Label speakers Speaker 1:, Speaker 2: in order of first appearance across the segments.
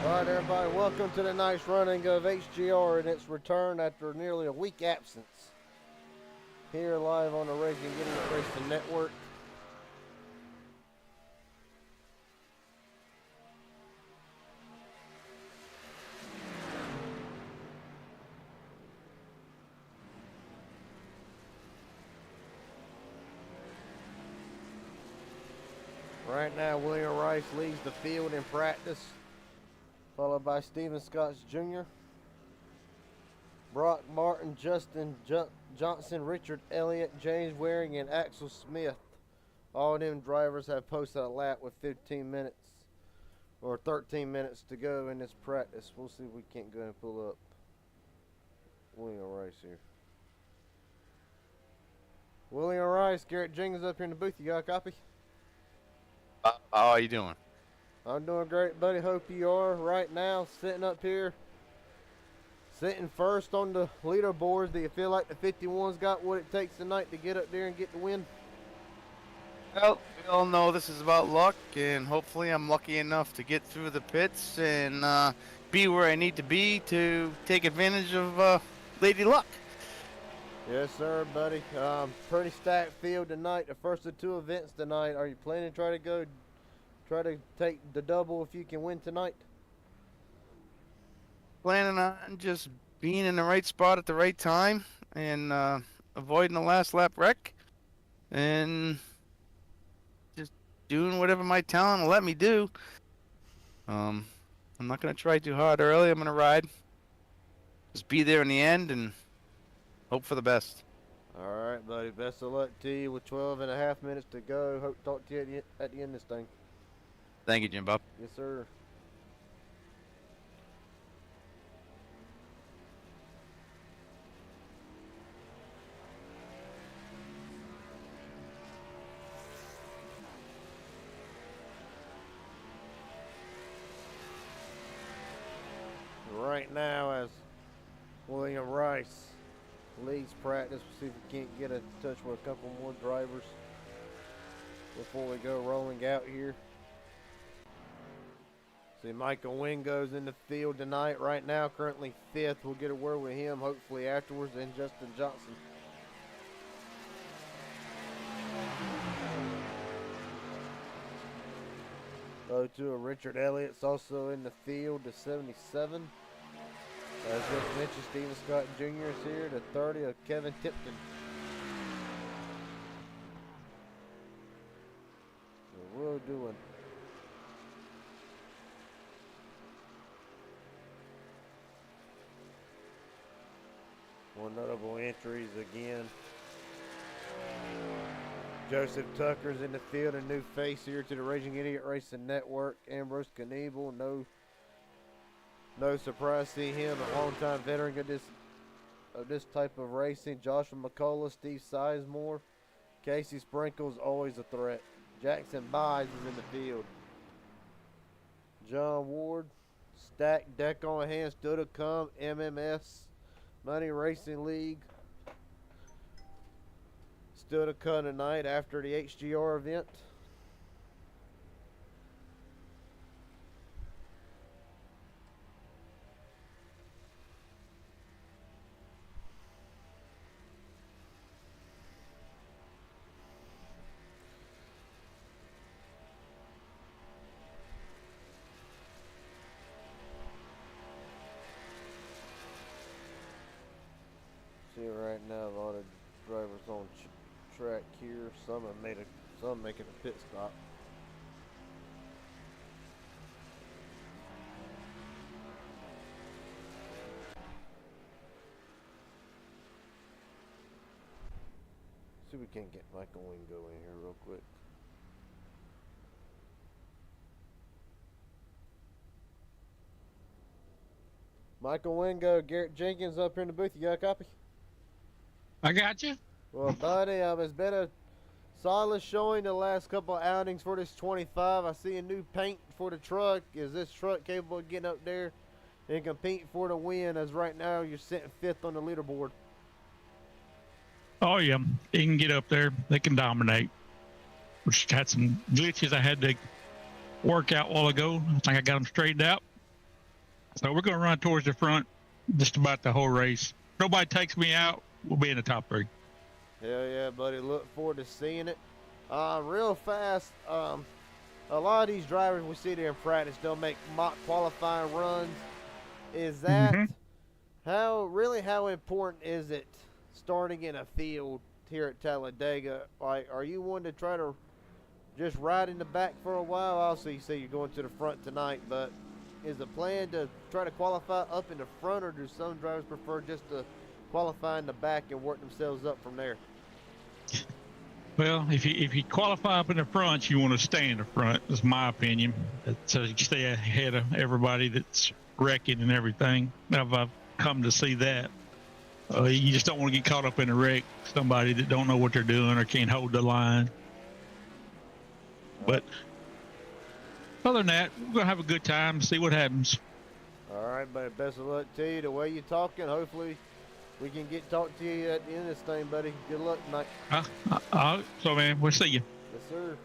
Speaker 1: All right, everybody, welcome to the nice running of HGR and its return after nearly a week absence. Here live on the Racing Getting It Racing Network. Right now, William Rice leads the field in practice, followed by Steven Scott Jr., Brock Martin, Justin Johnson, Richard Elliott, James Waring, and Axel Smith. All of them drivers have posted a lap with 15 minutes or 13 minutes to go in this practice. We'll see if we can't go and pull up William Rice here. William Rice, Garrett Jenkins up here in the booth. You got a copy?
Speaker 2: How are you doing?
Speaker 1: I'm doing great, buddy. Hope you are. Right now, sitting up here, sitting first on the leaderboards. Do you feel like the 51's got what it takes tonight to get up there and get the win?
Speaker 2: Well, we all know this is about luck, and hopefully I'm lucky enough to get through the pits and be where I need to be to take advantage of Lady Luck.
Speaker 1: Yes, sir, buddy. Pretty stacked field tonight. The first of two events tonight. Are you planning to try to take the double if you can win tonight?
Speaker 2: Planning on just being in the right spot at the right time and avoiding the last lap wreck and just doing whatever my talent will let me do. I'm not going to try too hard early. I'm going to ride. Just be there in the end and hope for the best.
Speaker 1: All right, buddy. Best of luck to you with 12 and a half minutes to go. Hope to talk to you at the end of this thing.
Speaker 2: Thank you, Jim Bob.
Speaker 1: Yes, sir. Right now, as William Rice leads practice, we'll see if we can't get in touch with a couple more drivers before we go rolling out here. See, Michael Wingo's in the field tonight. Right now, currently fifth. We'll get a word with him hopefully afterwards. And Justin Johnson. Go to a Richard Elliott's also in the field, the 77. As just mentioned, Steven Scott Jr. is here, the 30 of Kevin Tipton. So we're doing more notable entries again. Joseph Tucker's in the field, a new face here to the Raging Idiot Racing Network. Ambrose Knievel, no surprise to see him, a longtime veteran of this type of racing. Joshua McCullough, Steve Sizemore, Casey Sprinkle's always a threat. Jackson Byes is in the field. John Ward, stacked deck on hand, still to come. MMS, Money Racing League. Still to come tonight after the HGR event. See right now a lot of drivers on track here. Some making a pit stop. See if we can get Michael Wingo in here real quick. Michael Wingo, Garrett Jenkins up here in the booth. You got a copy?
Speaker 3: I got you.
Speaker 1: Well, buddy, it's been a solid showing the last couple of outings for this 25. I see a new paint for the truck. Is this truck capable of getting up there and competing for the win? As right now you're sitting fifth on the leaderboard.
Speaker 3: Oh yeah, he can get up there. They can dominate. Which had some glitches I had to work out a while ago. I think I got them straightened out. So we're going to run towards the front just about the whole race. Nobody takes me out, we'll be in the top 3.
Speaker 1: Hell yeah, buddy. Look forward to seeing it. Real fast, a lot of these drivers we see there in practice don't make mock qualifying runs. Is that
Speaker 3: Mm-hmm.
Speaker 1: how important is it starting in a field here at Talladega? Like, are you one to try to just ride in the back for a while? Also, you say you're going to the front tonight, but is the plan to try to qualify up in the front, or do some drivers prefer just to qualify in the back and work themselves up from there?
Speaker 3: Well, if you qualify up in the front, you want to stay in the front. Is my opinion. So you stay ahead of everybody that's wrecking and everything. I've come to see that. You just don't want to get caught up in a wreck. Somebody that don't know what they're doing or can't hold the line. But other than that, we're gonna have a good time. See what happens.
Speaker 1: All right, buddy. Best of luck to you. The way you're talking, hopefully we can talk to you at the end of this thing, buddy. Good luck tonight.
Speaker 3: So, man, we'll see you.
Speaker 1: Yes, sir.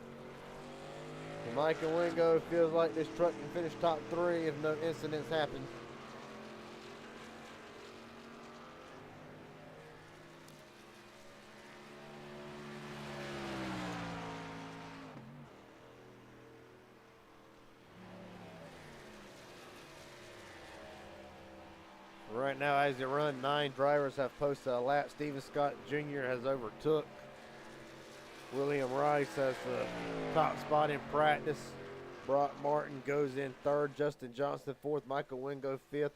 Speaker 1: And Michael Wingo feels like this truck can finish top 3 if no incidents happen. Right now, as they run, 9 drivers have posted a lap. Steven Scott Jr. has overtook. William Rice has the top spot in practice. Brock Martin goes in 3rd. Justin Johnson 4th. Michael Wingo 5th.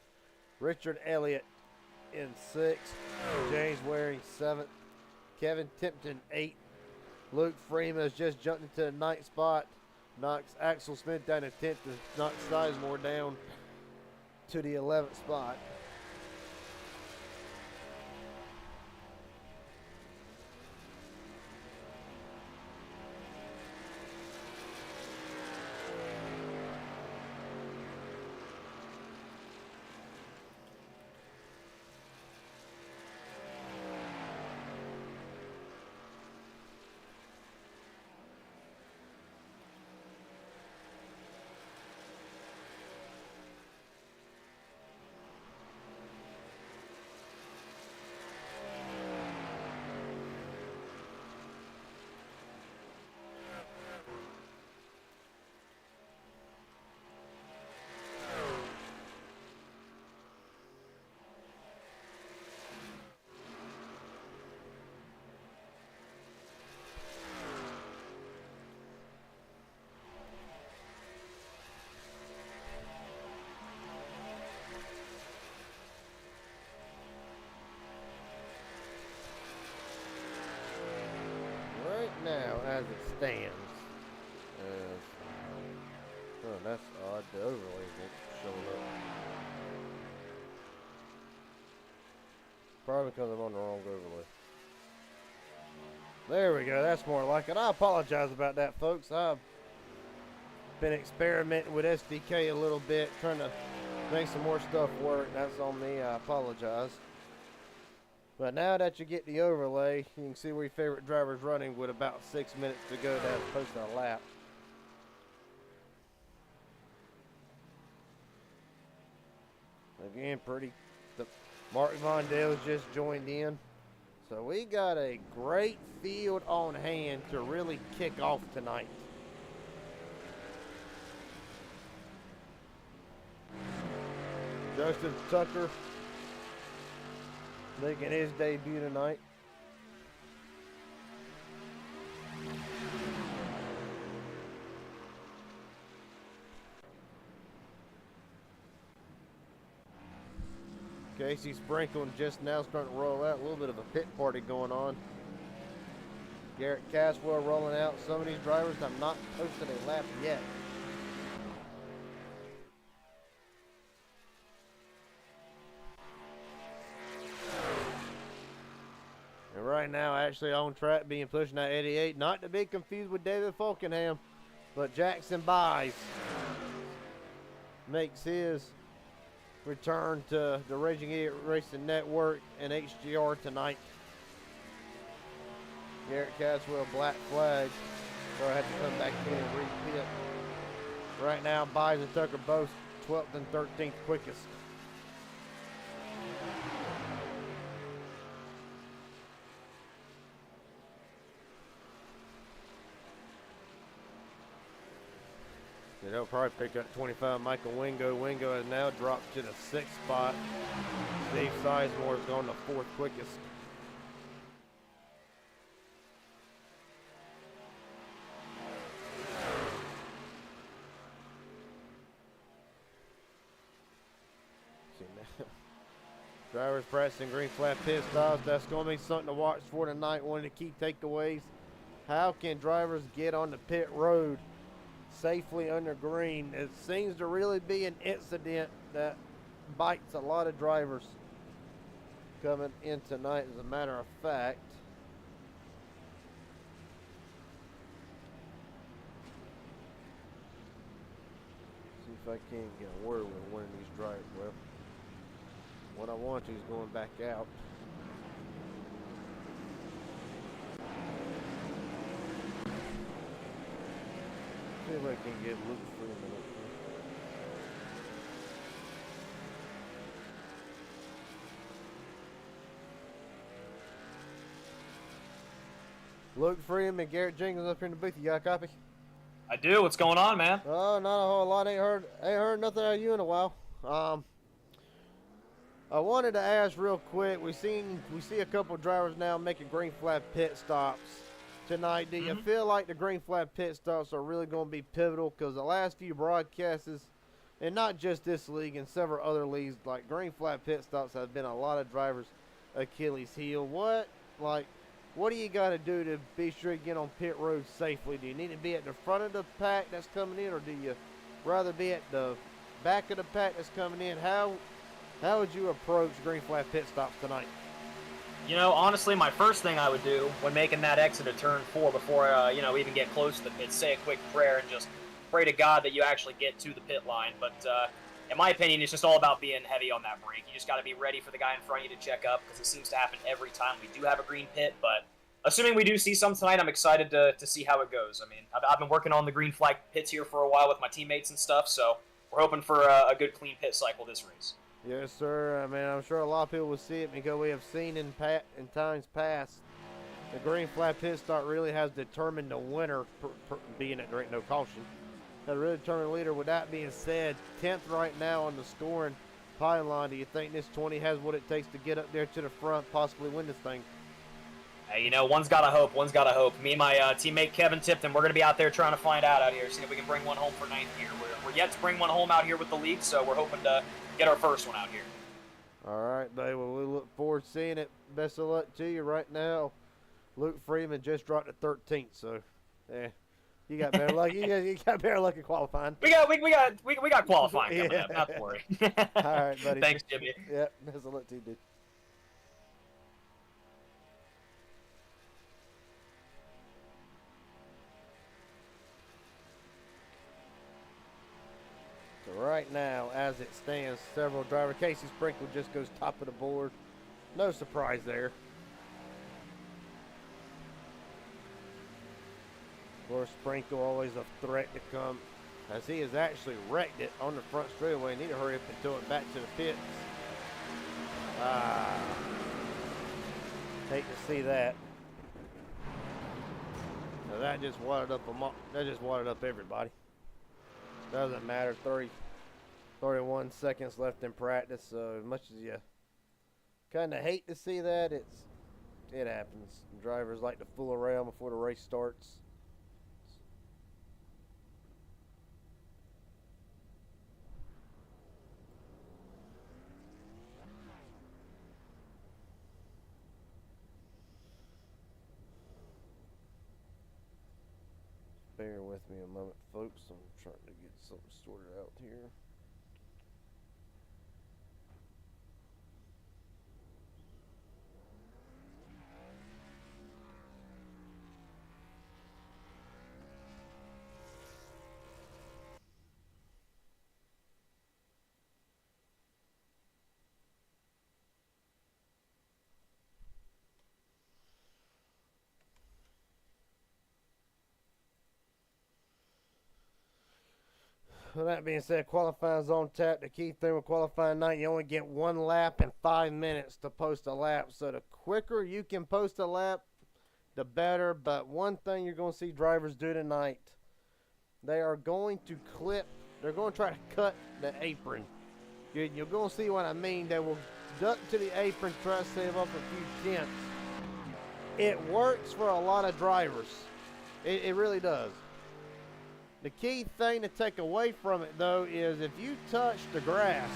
Speaker 1: Richard Elliott in 6th. James Waring 7th. Kevin Tipton 8th. Luke Freeman has just jumped into the 9th spot. Knocks Axel Smith down to 10th and knocks Sizemore down to the 11th spot. Now, as it stands, oh, that's odd. The overlays won't show up. Probably because I'm on the wrong overlay. There we go. That's more like it. I apologize about that, folks. I've been experimenting with SDK a little bit, trying to make some more stuff work. That's on me. I apologize. But now that you get the overlay, you can see where your favorite driver's running with about 6 minutes to go to have posted a lap. Again, Mark Mondale's just joined in. So we got a great field on hand to really kick off tonight. Justin Tucker making his debut tonight. Casey Sprinkle just now starting to roll out. A little bit of a pit party going on. Garrett Caswell rolling out. Some of these drivers have not posted a lap yet. And right now, actually on track, being pushed at 88. Not to be confused with David Falkenham, but Jackson Buys makes his return to the Raging Idiot Racing Network and HGR tonight. Garrett Caswell, black flag. So I had to come back in and repeat. Right now, Buys and Tucker both 12th and 13th quickest. And he'll probably pick up 25 Michael Wingo. Wingo has now dropped to the 6th spot. Steve Sizemore has gone to 4th quickest. See now. Drivers practicing green flag pit stops. That's going to be something to watch for tonight. One of the key takeaways. How can drivers get on the pit road safely under green? It seems to really be an incident that bites a lot of drivers coming in tonight, as a matter of fact. See if I can get a word with one of these drivers. Well, what I want to is going back out. See if I can get Luke Freeman up here. Luke Freeman and Garrett Jenkins up here in the booth. You got a copy?
Speaker 4: I do. What's going on, man?
Speaker 1: Oh, not a whole lot. Ain't heard nothing out of you in a while. I wanted to ask real quick. We see a couple of drivers now making green flag pit stops tonight. Do you feel like the green flag pit stops are really going to be pivotal? Because the last few broadcasts, and not just this league and several other leagues, like green flag pit stops have been a lot of drivers' Achilles heel. What do you got to do to be sure you get on pit road safely? Do you need to be at the front of the pack that's coming in, or do you rather be at the back of the pack that's coming in? How would you approach green flag pit stops tonight?
Speaker 4: You know, honestly, my first thing I would do when making that exit to turn 4 before, even get close to the pit, say a quick prayer and just pray to God that you actually get to the pit line. But in my opinion, it's just all about being heavy on that brake. You just got to be ready for the guy in front of you to check up, because it seems to happen every time we do have a green pit. But assuming we do see some tonight, I'm excited to see how it goes. I mean, I've been working on the green flag pits here for a while with my teammates and stuff, so we're hoping for a good clean pit cycle this race.
Speaker 1: Yes, sir. I mean, I'm sure a lot of people will see it because we have seen in times past, the green flag pit stop really has determined the winner, being at no caution. That really determined the leader. With that being said, 10th right now on the scoring pylon. Do you think this 20 has what it takes to get up there to the front, possibly win this thing?
Speaker 4: Hey, one's got to hope. One's got to hope. Me and my teammate Kevin Tipton, we're going to be out there trying to find out here, see if we can bring one home for 9th here. We're yet to bring one home out here with the league, so we're hoping to get our first one out here.
Speaker 1: All right, buddy. Well, we look forward to seeing it. Best of luck to you right now. Luke Freeman just dropped to 13th, so you got better luck. You got better luck in qualifying.
Speaker 4: We got qualifying coming up. Not to worry.
Speaker 1: All right, buddy.
Speaker 4: Thanks, Jimmy.
Speaker 1: Yep. Best of luck to you, dude. Right now, as it stands, several drivers. Casey Sprinkle just goes top of the board. No surprise there. Of course, Sprinkle always a threat to come, as he has actually wrecked it on the front straightaway. Need to hurry up and tow it back to the pits. Hate to see that. Now that just watered up everybody. Doesn't matter. 31 seconds left in practice, so as much as you kind of hate to see that, it happens. Drivers like to fool around before the race starts. Bear with me a moment, folks. I'm trying to get something sorted out here. With that being said, qualifying's on tap. The key thing with qualifying night, you only get 1 lap and 5 minutes to post a lap. So the quicker you can post a lap, the better. But one thing you're going to see drivers do tonight, they are going to they're going to try to cut the apron. You're going to see what I mean. They will duck to the apron, try to save up a few tenths. It works for a lot of drivers. It really does. The key thing to take away from it, though, is if you touch the grass,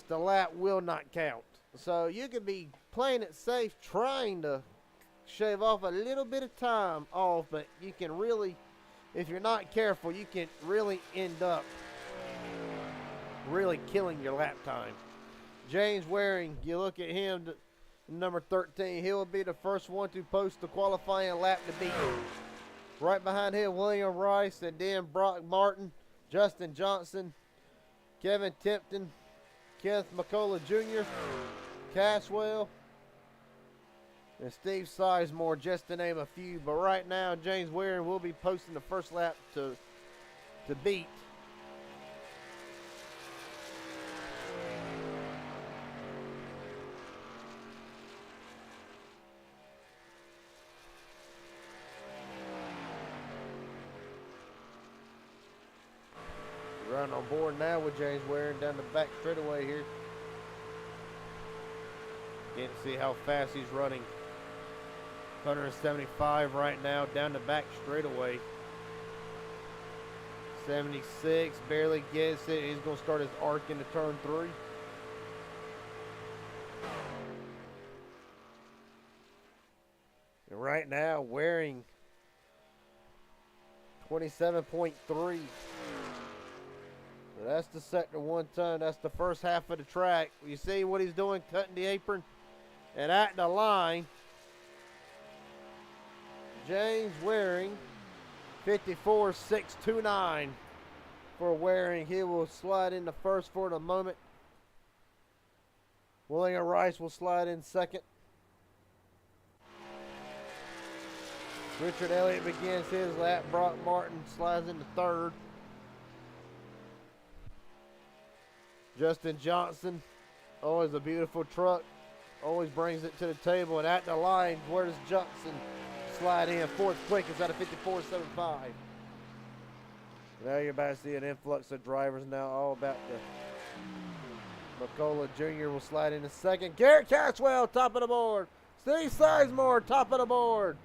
Speaker 1: the lap will not count. So you could be playing it safe, trying to shave off a little bit of time off, but you can really, if you're not careful, you can really end up really killing your lap time. James Waring, you look at him, number 13, he will be the first one to post the qualifying lap to beat. Right behind him, William Rice, and then Brock Martin, Justin Johnson, Kevin Tipton, Kenneth McCullough Jr., Caswell, and Steve Sizemore, just to name a few. But right now, James Waring will be posting the first lap to beat. Running on board now with James Waring down the back straightaway here. Can't see how fast he's running. 175 right now down the back straightaway. 76, barely gets it. He's going to start his arc into turn 3. And right now, Waring 27.3. So that's the sector 1 ton. That's the first half of the track. You see what he's doing, cutting the apron. And at the line, James Waring, 54.629 for Waring. He will slide in the first for the moment. William Rice will slide in second. Richard Elliott begins his lap. Brock Martin slides into third. Justin Johnson, always a beautiful truck, always brings it to the table. And at the line, where does Johnson slide in? Fourth quickest out of 54.75. Now you're about to see an influx of drivers now, all about the McCullough Jr. will slide in second. Garrett Caswell, top of the board. Steve Sizemore, top of the board.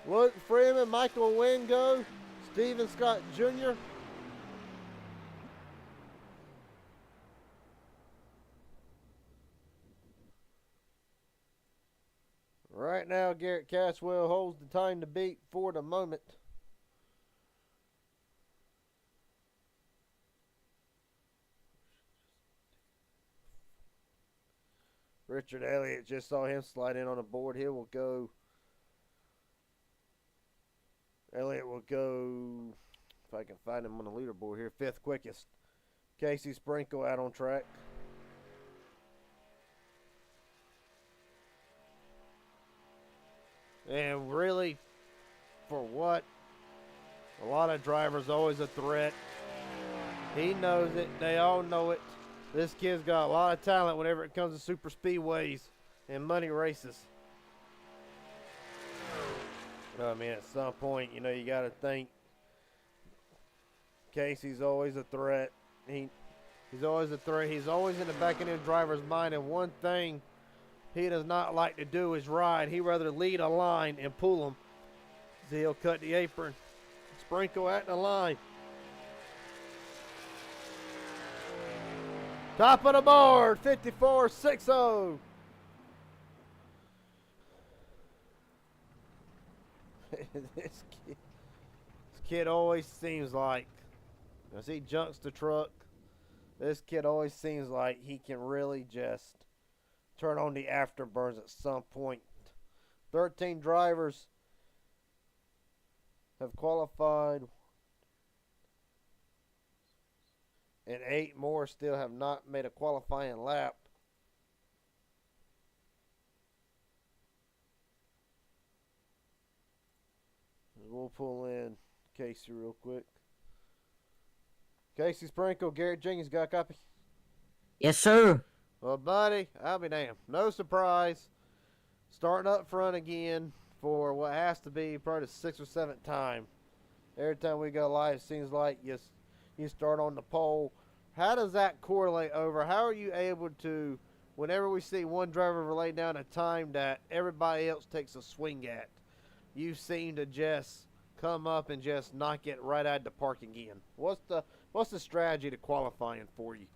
Speaker 1: Luke Freeman, Michael Wingo, Steven Scott Jr., right now, Garrett Caswell holds the time to beat for the moment. Richard Elliott, just saw him slide in on the board. He will go. Elliott will go, if I can find him on the leaderboard here, 5th quickest. Casey Sprinkle out on track. And really, for what? A lot of drivers always a threat. He knows it. They all know it. This kid's got a lot of talent whenever it comes to super speedways and money races. I mean, at some point, you know, you got to think Casey's always a threat. He's always a threat. He's always in the back of the driver's mind. And one thing he does not like to do is ride. He'd rather lead a line and pull them. So he'll cut the apron. Sprinkle at the line. Top of the board, 54.60. This kid always seems like, as he junks the truck, this kid always seems like he can really just turn on the afterburners at some point. 13 drivers have qualified, and 8 more still have not made a qualifying lap. We'll pull in Casey real quick. Casey Sprinkle, Garrett Jenkins, got a copy?
Speaker 5: Yes, sir.
Speaker 1: Well, buddy, I'll be damned. No surprise. Starting up front again for what has to be probably the 6th or 7th time. Every time we go live, it seems like you start on the pole. How does that correlate over? How are you able to, whenever we see one driver lay down a time that everybody else takes a swing at, you seem to just come up and just knock it right out of the park again? What's the strategy to qualifying for you?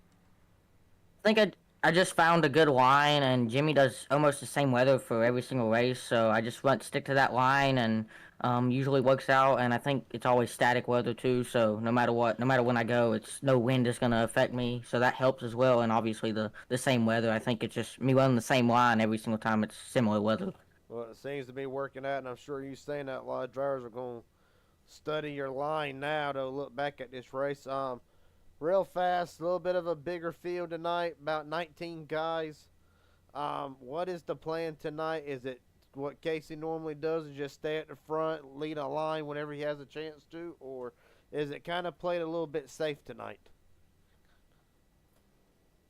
Speaker 5: I think I just found a good line, and Jimmy does almost the same weather for every single race, so I just stick to that line, and usually works out. And I think it's always static weather too, so no matter what, no matter when I go, it's no wind is gonna affect me, so that helps as well. And obviously the same weather. I think it's just me running the same line every single time it's similar weather.
Speaker 1: Well, it seems to be working out, and I'm sure you saying that a lot of drivers are going to study your line now to look back at this race. Real fast, a little bit of a bigger field tonight, about 19 guys. What is the plan tonight? Is it what Casey normally does, is just stay at the front, lead a line whenever he has a chance to, or is it kind of played a little bit safe tonight?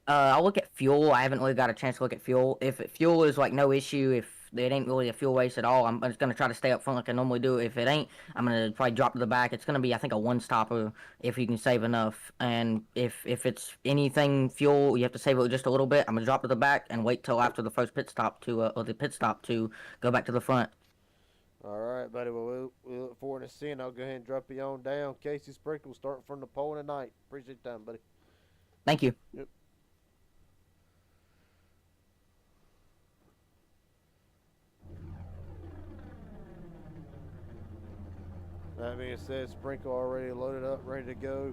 Speaker 5: I'll look at fuel. I haven't really got a chance to look at fuel. If fuel is like no issue, if it ain't really a fuel race at all, I'm just gonna try to stay up front like I normally do. If it ain't, I'm gonna probably drop to the back. It's gonna be, I think, a one stopper if you can save enough. And if it's anything fuel, you have to save it just a little bit. I'm gonna drop to the back and wait till after the first pit stop or the pit stop to go back to the front.
Speaker 1: All right, buddy. Well, we look forward to seeing. I'll go ahead and drop you on down. Casey Sprinkle starting from the pole tonight. Appreciate the time, buddy.
Speaker 5: Thank you.
Speaker 1: Yep. That being said, Sprinkle already loaded up, ready to go.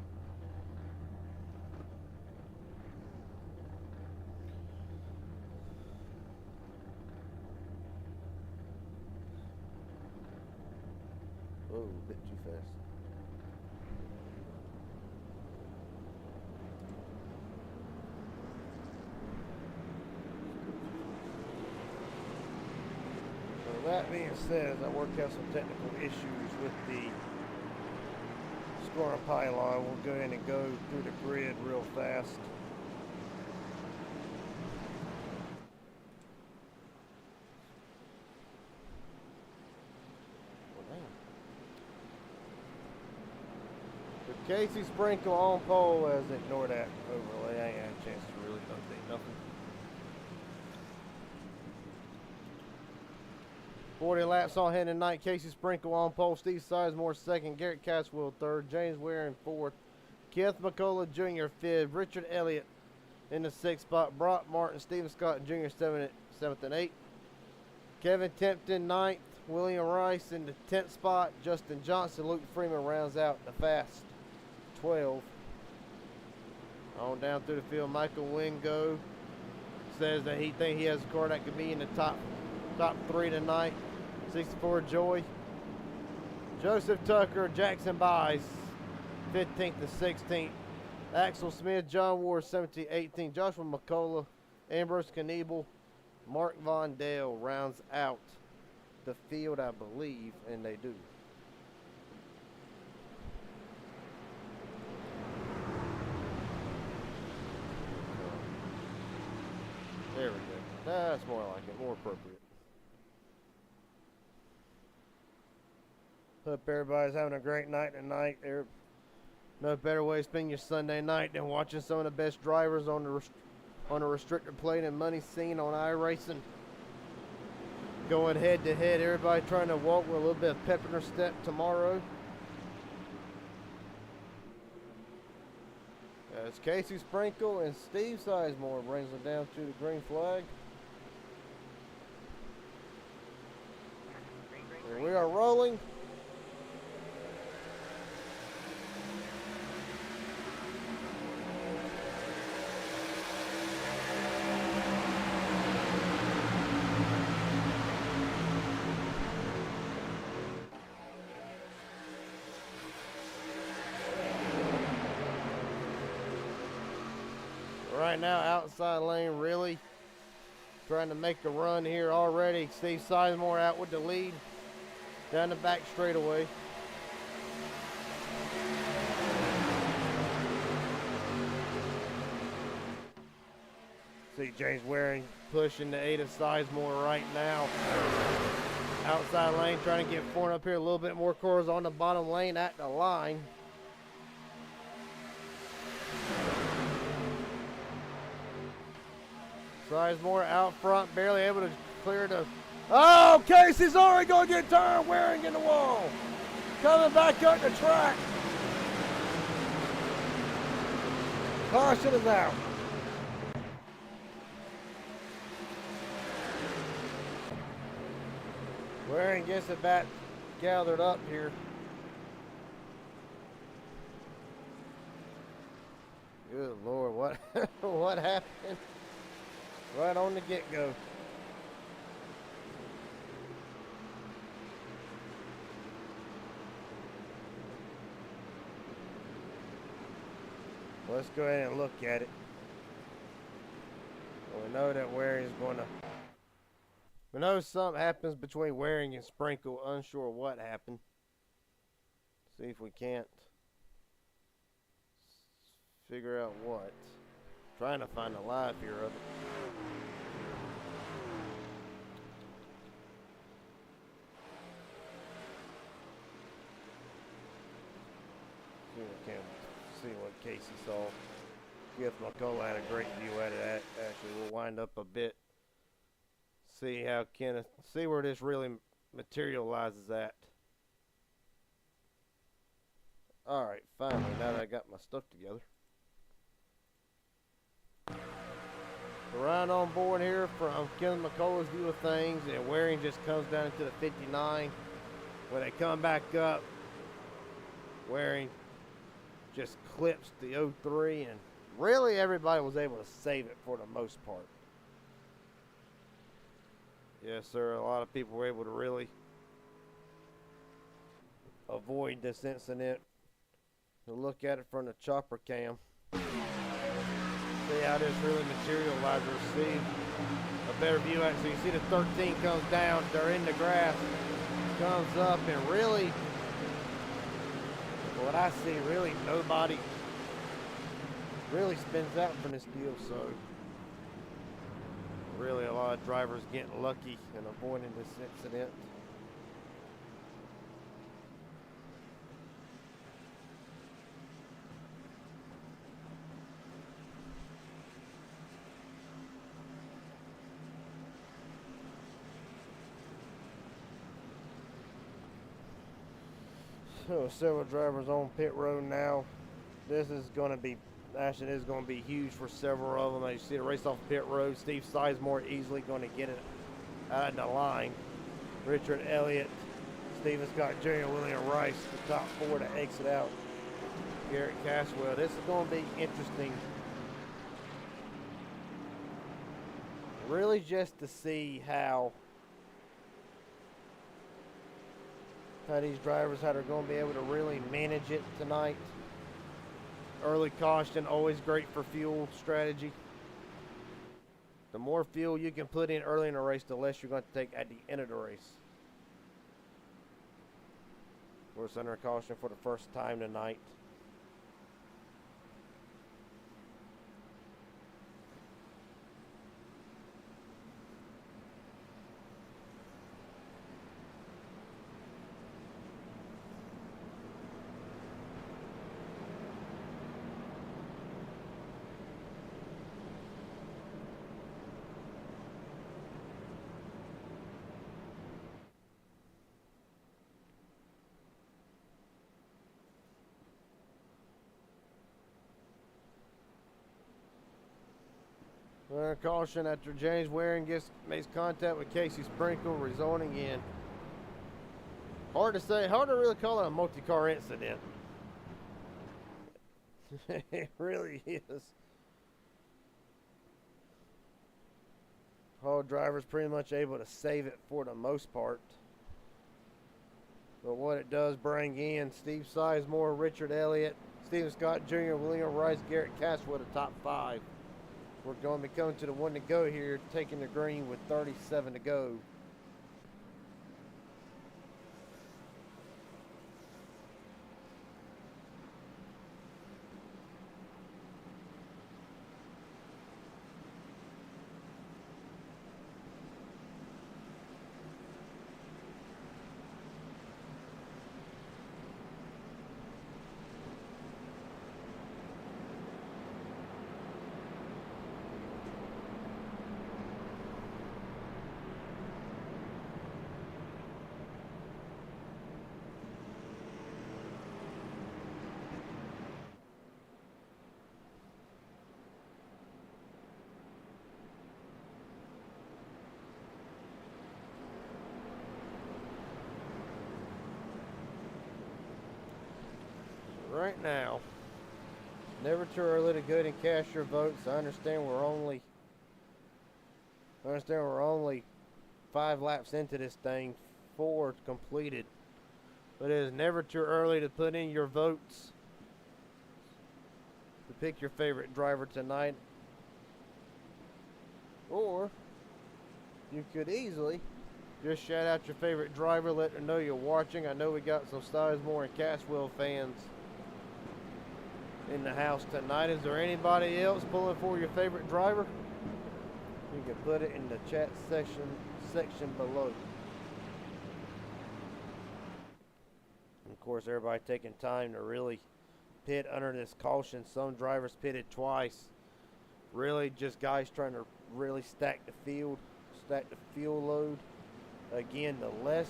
Speaker 1: Oh, a bit too fast. So that being said, as I work out some technical issues with the scoring pylon, we'll go ahead and go through the grid real fast. Casey Sprinkle on pole, as ignore that overlay. I ain't had a chance to really update nothing. 40 laps on hand tonight. Casey Sprinkle on pole. Steve Sizemore second. Garrett Caswell third. James Ware in fourth. Kenneth McCullough Jr. fifth. Richard Elliott in the sixth spot. Brock Martin, Stephen Scott Jr. seventh and eighth. Kevin Tempton ninth. William Rice in the 10th spot. Justin Johnson, Luke Freeman rounds out the fast 12. On down through the field, Michael Wingo says that he thinks he has a car that could be in the top 3 tonight. 64 Joy. Joseph Tucker, Jackson Buys, 15th to 16th. Axel Smith, John Ward, 17th, 18th. Joshua McCullough, Ambrose Kniebel, Mark Von Dale rounds out the field, I believe, and they do. There we go. That's more like it, more appropriate. Hope everybody's having a great night tonight. No better way to spend your Sunday night than watching some of the best drivers on the restrictor plate and money scene on iRacing. Going head to head, everybody trying to walk with a little bit of pep in their step tomorrow. As Casey Sprinkle and Steve Sizemore brings them down to the green flag. And we are rolling. Right now, outside lane, really trying to make a run here already. Steve Sizemore out with the lead down the back straightaway. See James Waring pushing the 8 of Sizemore right now. Outside lane, trying to get Foreign up here. A little bit more cars on the bottom lane at the line. Sizemore out front, barely able to clear the... Oh, Casey's already going to get turned. Waring in the wall. Coming back up the track. Caution is out. Waring gets it back gathered up here. Good Lord, what what happened? Right on the get-go. Let's go ahead and look at it. Well, we know that Waring is going to... We know something happens between Waring and Sprinkle. Unsure what happened. See if we can't figure out what. Trying to find a live here of it. See if we can see what Casey saw. Yes, McCullough had a great view at it. Actually, we'll wind up a bit. See how Kenneth, see where this really materializes at. Alright, finally, now that I got my stuff together. So right on board here from Kenneth McCullough's view of things, and Waring just comes down into the 59. When they come back up, Waring just clips the 03, and really everybody was able to save it for the most part. Yes, sir. A lot of people were able to really avoid this incident. To look at it from the chopper cam. See how this really materializes. See a better view. So you see the 13 comes down. They're in the grass. Comes up and really, what I see, really nobody really spins out from this deal. So really a lot of drivers getting lucky and avoiding this incident. So several drivers on pit road now. This is going to be, actually this is going to be huge for several of them. As you see the race off pit road, Steve Sizemore easily going to get it out of the line. Richard Elliott, Stephen Scott Jr., William Rice, the top four to exit out. Garrett Caswell. This is going to be interesting. Really just to see how these drivers how they're going to be able to really manage it tonight. Early caution, always great for fuel strategy. The more fuel you can put in early in the race, the less you're going to take at the end of the race. We're under caution for the first time tonight. Caution after James Waring makes contact with Casey Sprinkle, resulting in, hard to say, hard to really call it a multi-car incident. It really is. All drivers pretty much able to save it for the most part. But what it does bring in Steve Sizemore, Richard Elliott, Stephen Scott Jr., William Rice, Garrett Caswell, the top five. We're going to be coming to the one to go here, taking the green with 37 to go. right now, never too early to go ahead and cast your votes. I understand we're only 5 laps into this thing, 4 completed. But it is never too early to put in your votes to pick your favorite driver tonight. Or you could easily just shout out your favorite driver, let them know you're watching. I know we got some Sizemore and Caswell fans in the house tonight. Is there anybody else pulling for your favorite driver? You can put it in the chat section below. And of course, everybody taking time to really pit under this caution. Some drivers pitted twice. Really just guys trying to really stack the fuel load. Again, the less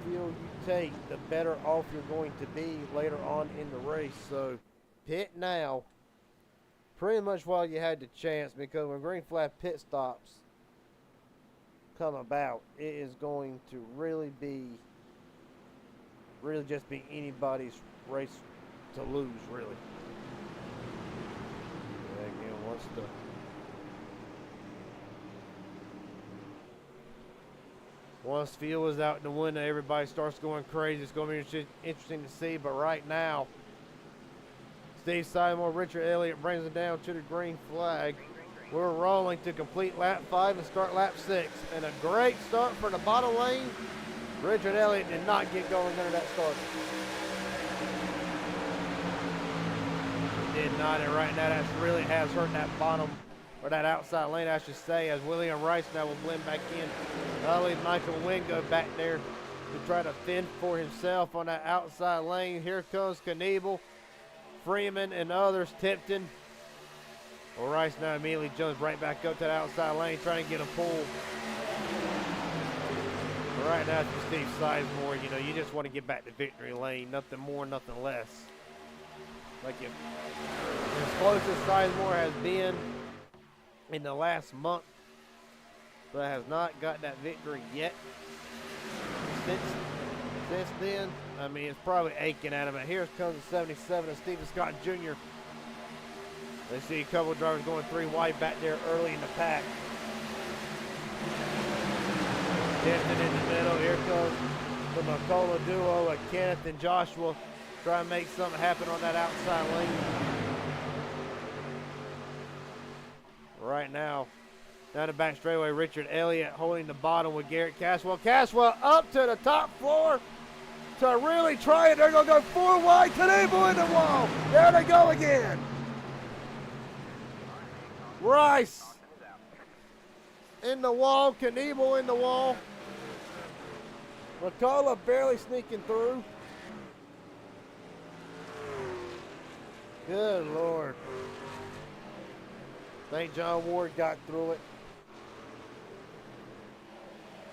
Speaker 1: fuel you take, the better off you're going to be later on in the race. So pit now, pretty much while you had the chance, because when green flag pit stops come about, it is going to really just be anybody's race to lose, really. And again, once fuel is out in the window, everybody starts going crazy. It's going to be interesting to see. But right now, Steve Sizemore, Richard Elliott brings it down to the green flag. We're rolling to complete lap 5 and start lap 6. And a great start for the bottom lane. Richard Elliott did not get going under that start. He did not, and right now that really has hurt that bottom, or that outside lane, I should say, as William Rice now will blend back in. I'll leave Michael Wingo back there to try to fend for himself on that outside lane. Here comes Knievel, Freeman, and others. Tipton. Well, Rice now immediately jumps right back up to the outside lane, trying to get a pull. But right now, for Steve Sizemore, you know, you just want to get back to victory lane. Nothing more, nothing less. Like as close as Sizemore has been in the last month, but has not got that victory yet. Since then, I mean, it's probably aching at him. But here comes the 77 of Stephen Scott Jr. They see a couple of drivers going 3 wide back there early in the pack. Tipton in the middle. Here comes the McCullough duo of Kenneth and Joshua. Try and make something happen on that outside lane. Right now, down the back straightaway, Richard Elliott holding the bottom with Garrett Caswell. Caswell up to the top floor to really try it. They're going to go 4 wide. Knievel in the wall. There they go again. Rice in the wall. Knievel in the wall. McCullough barely sneaking through. Good Lord. St. John Ward got through it.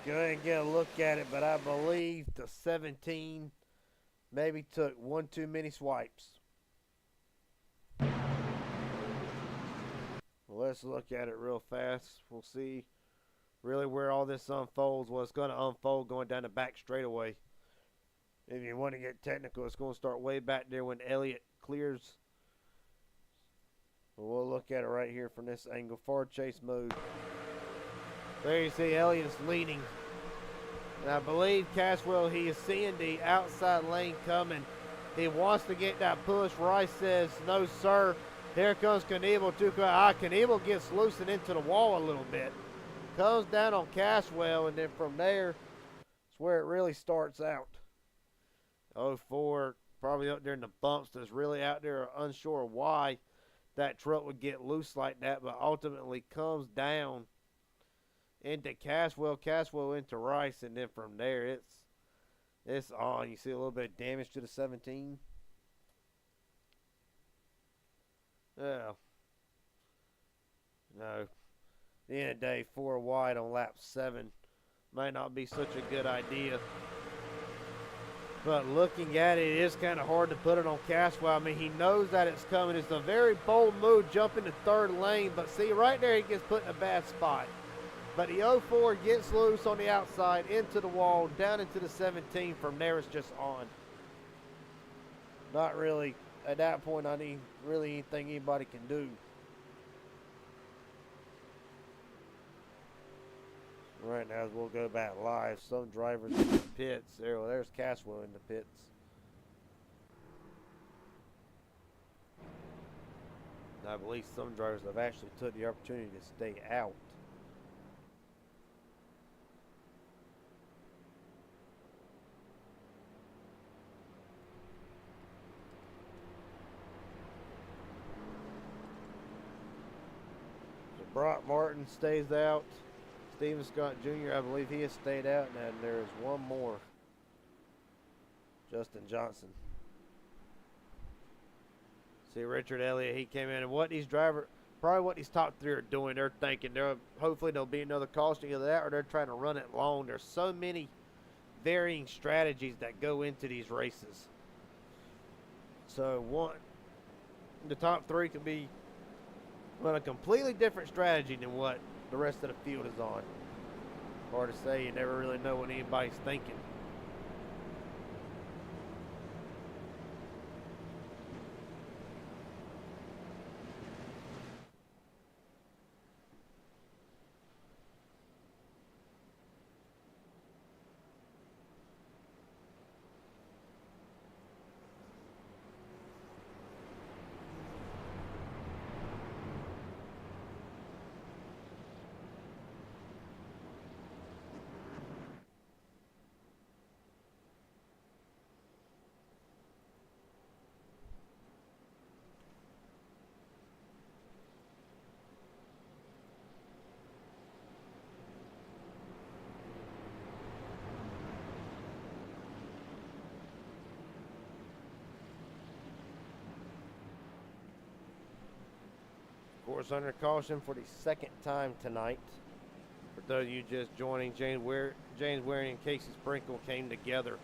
Speaker 1: Go ahead and get a look at it, but I believe the 17 maybe took 1 too many swipes. Well, let's look at it real fast. We'll see really where all this unfolds. Well, it's going to unfold going down the back straightaway. If you want to get technical, it's going to start way back there when Elliott clears. We'll look at it right here from this angle. Far chase mode. There you see Elliott's leading. And I believe Caswell, he is seeing the outside lane coming. He wants to get that push. Rice says, no, sir. Here comes Knievel. Knievel gets loosened into the wall a little bit. Comes down on Caswell, and then from there, it's where it really starts out. 04, probably up there in the bumps. That's really out there, unsure why that truck would get loose like that, but ultimately comes down into Caswell into Rice, and then from there it's on. You see a little bit of damage to the 17. Oh. No. At the end of the day, 4 wide on lap 7 might not be such a good idea. But looking at it, it is kind of hard to put it on Caswell. I mean, he knows that it's coming. It's a very bold move, jumping to 3rd lane. But see, right there, he gets put in a bad spot. But the 04 gets loose on the outside, into the wall, down into the 17. From there, it's just on. not really, at that point, not any, really anything anybody can do. Right now, we'll go back live. Some drivers in the pits. There's Caswell in the pits. And I believe some drivers have actually took the opportunity to stay out. So Brock Martin stays out. Steven Scott Jr., I believe he has stayed out, and there is one more. Justin Johnson. See, Richard Elliott, he came in, and what these drivers, probably what these top three are doing, they're thinking, hopefully there'll be another caution, either that or they're trying to run it long. There's so many varying strategies that go into these races. So the top three could be run a completely different strategy than what the rest of the field is on. Hard to say. You never really know what anybody's thinking. Of course, under caution for the second time tonight. For those of you just joining, James Waring and Casey Sprinkle came together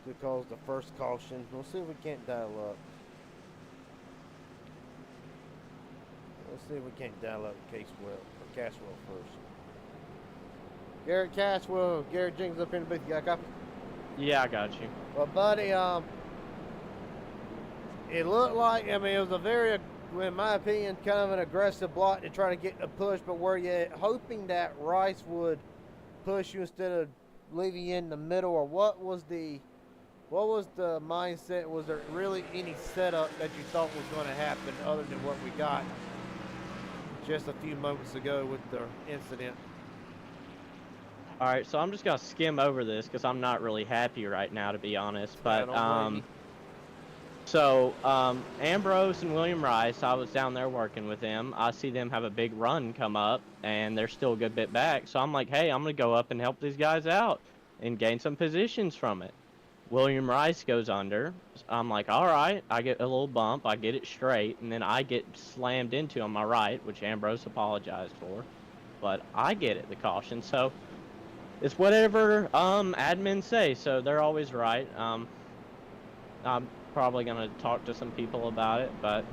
Speaker 1: to cause the first caution. We'll see if we can't dial up. Let's see if we can't dial up Caswell first. Garrett Caswell, Garrett Jenkins up in the booth. You got a copy?
Speaker 6: Yeah, I got you.
Speaker 1: Well, buddy, it looked like, I mean, it was a very, in my opinion, kind of an aggressive block to try to get a push, but were you hoping that Rice would push you instead of leaving you in the middle, or what was the mindset? Was there really any setup that you thought was going to happen other than what we got just a few moments ago with the incident?
Speaker 6: All right, so I'm just gonna skim over this because I'm not really happy right now, to be honest. But Ambrose and William Rice, I was down there working with them. I see them have a big run come up, and they're still a good bit back. So I'm like, hey, I'm gonna go up and help these guys out and gain some positions from it. William Rice goes under. I'm like, all right. I get a little bump. I get it straight, and then I get slammed into on my right, which Ambrose apologized for. But I get it, the caution. So it's whatever admins say, so they're always right. I'm probably going to talk to some people about it, but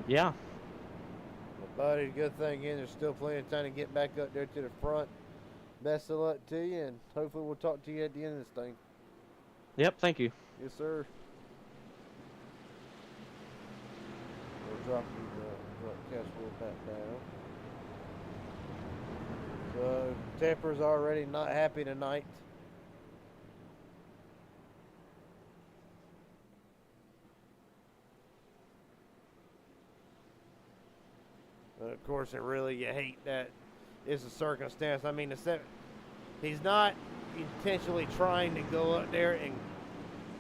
Speaker 6: yeah.
Speaker 1: Well, buddy, the good thing is there's still plenty of time to get back up there to the front. Best of luck to you, and hopefully we'll talk to you at the end of this thing.
Speaker 6: Yep, thank you.
Speaker 1: Yes, sir. We'll drop Caswell back down. So, Tepper's already not happy tonight. But of course, you hate that it's a circumstance. I mean, he's not intentionally trying to go up there, and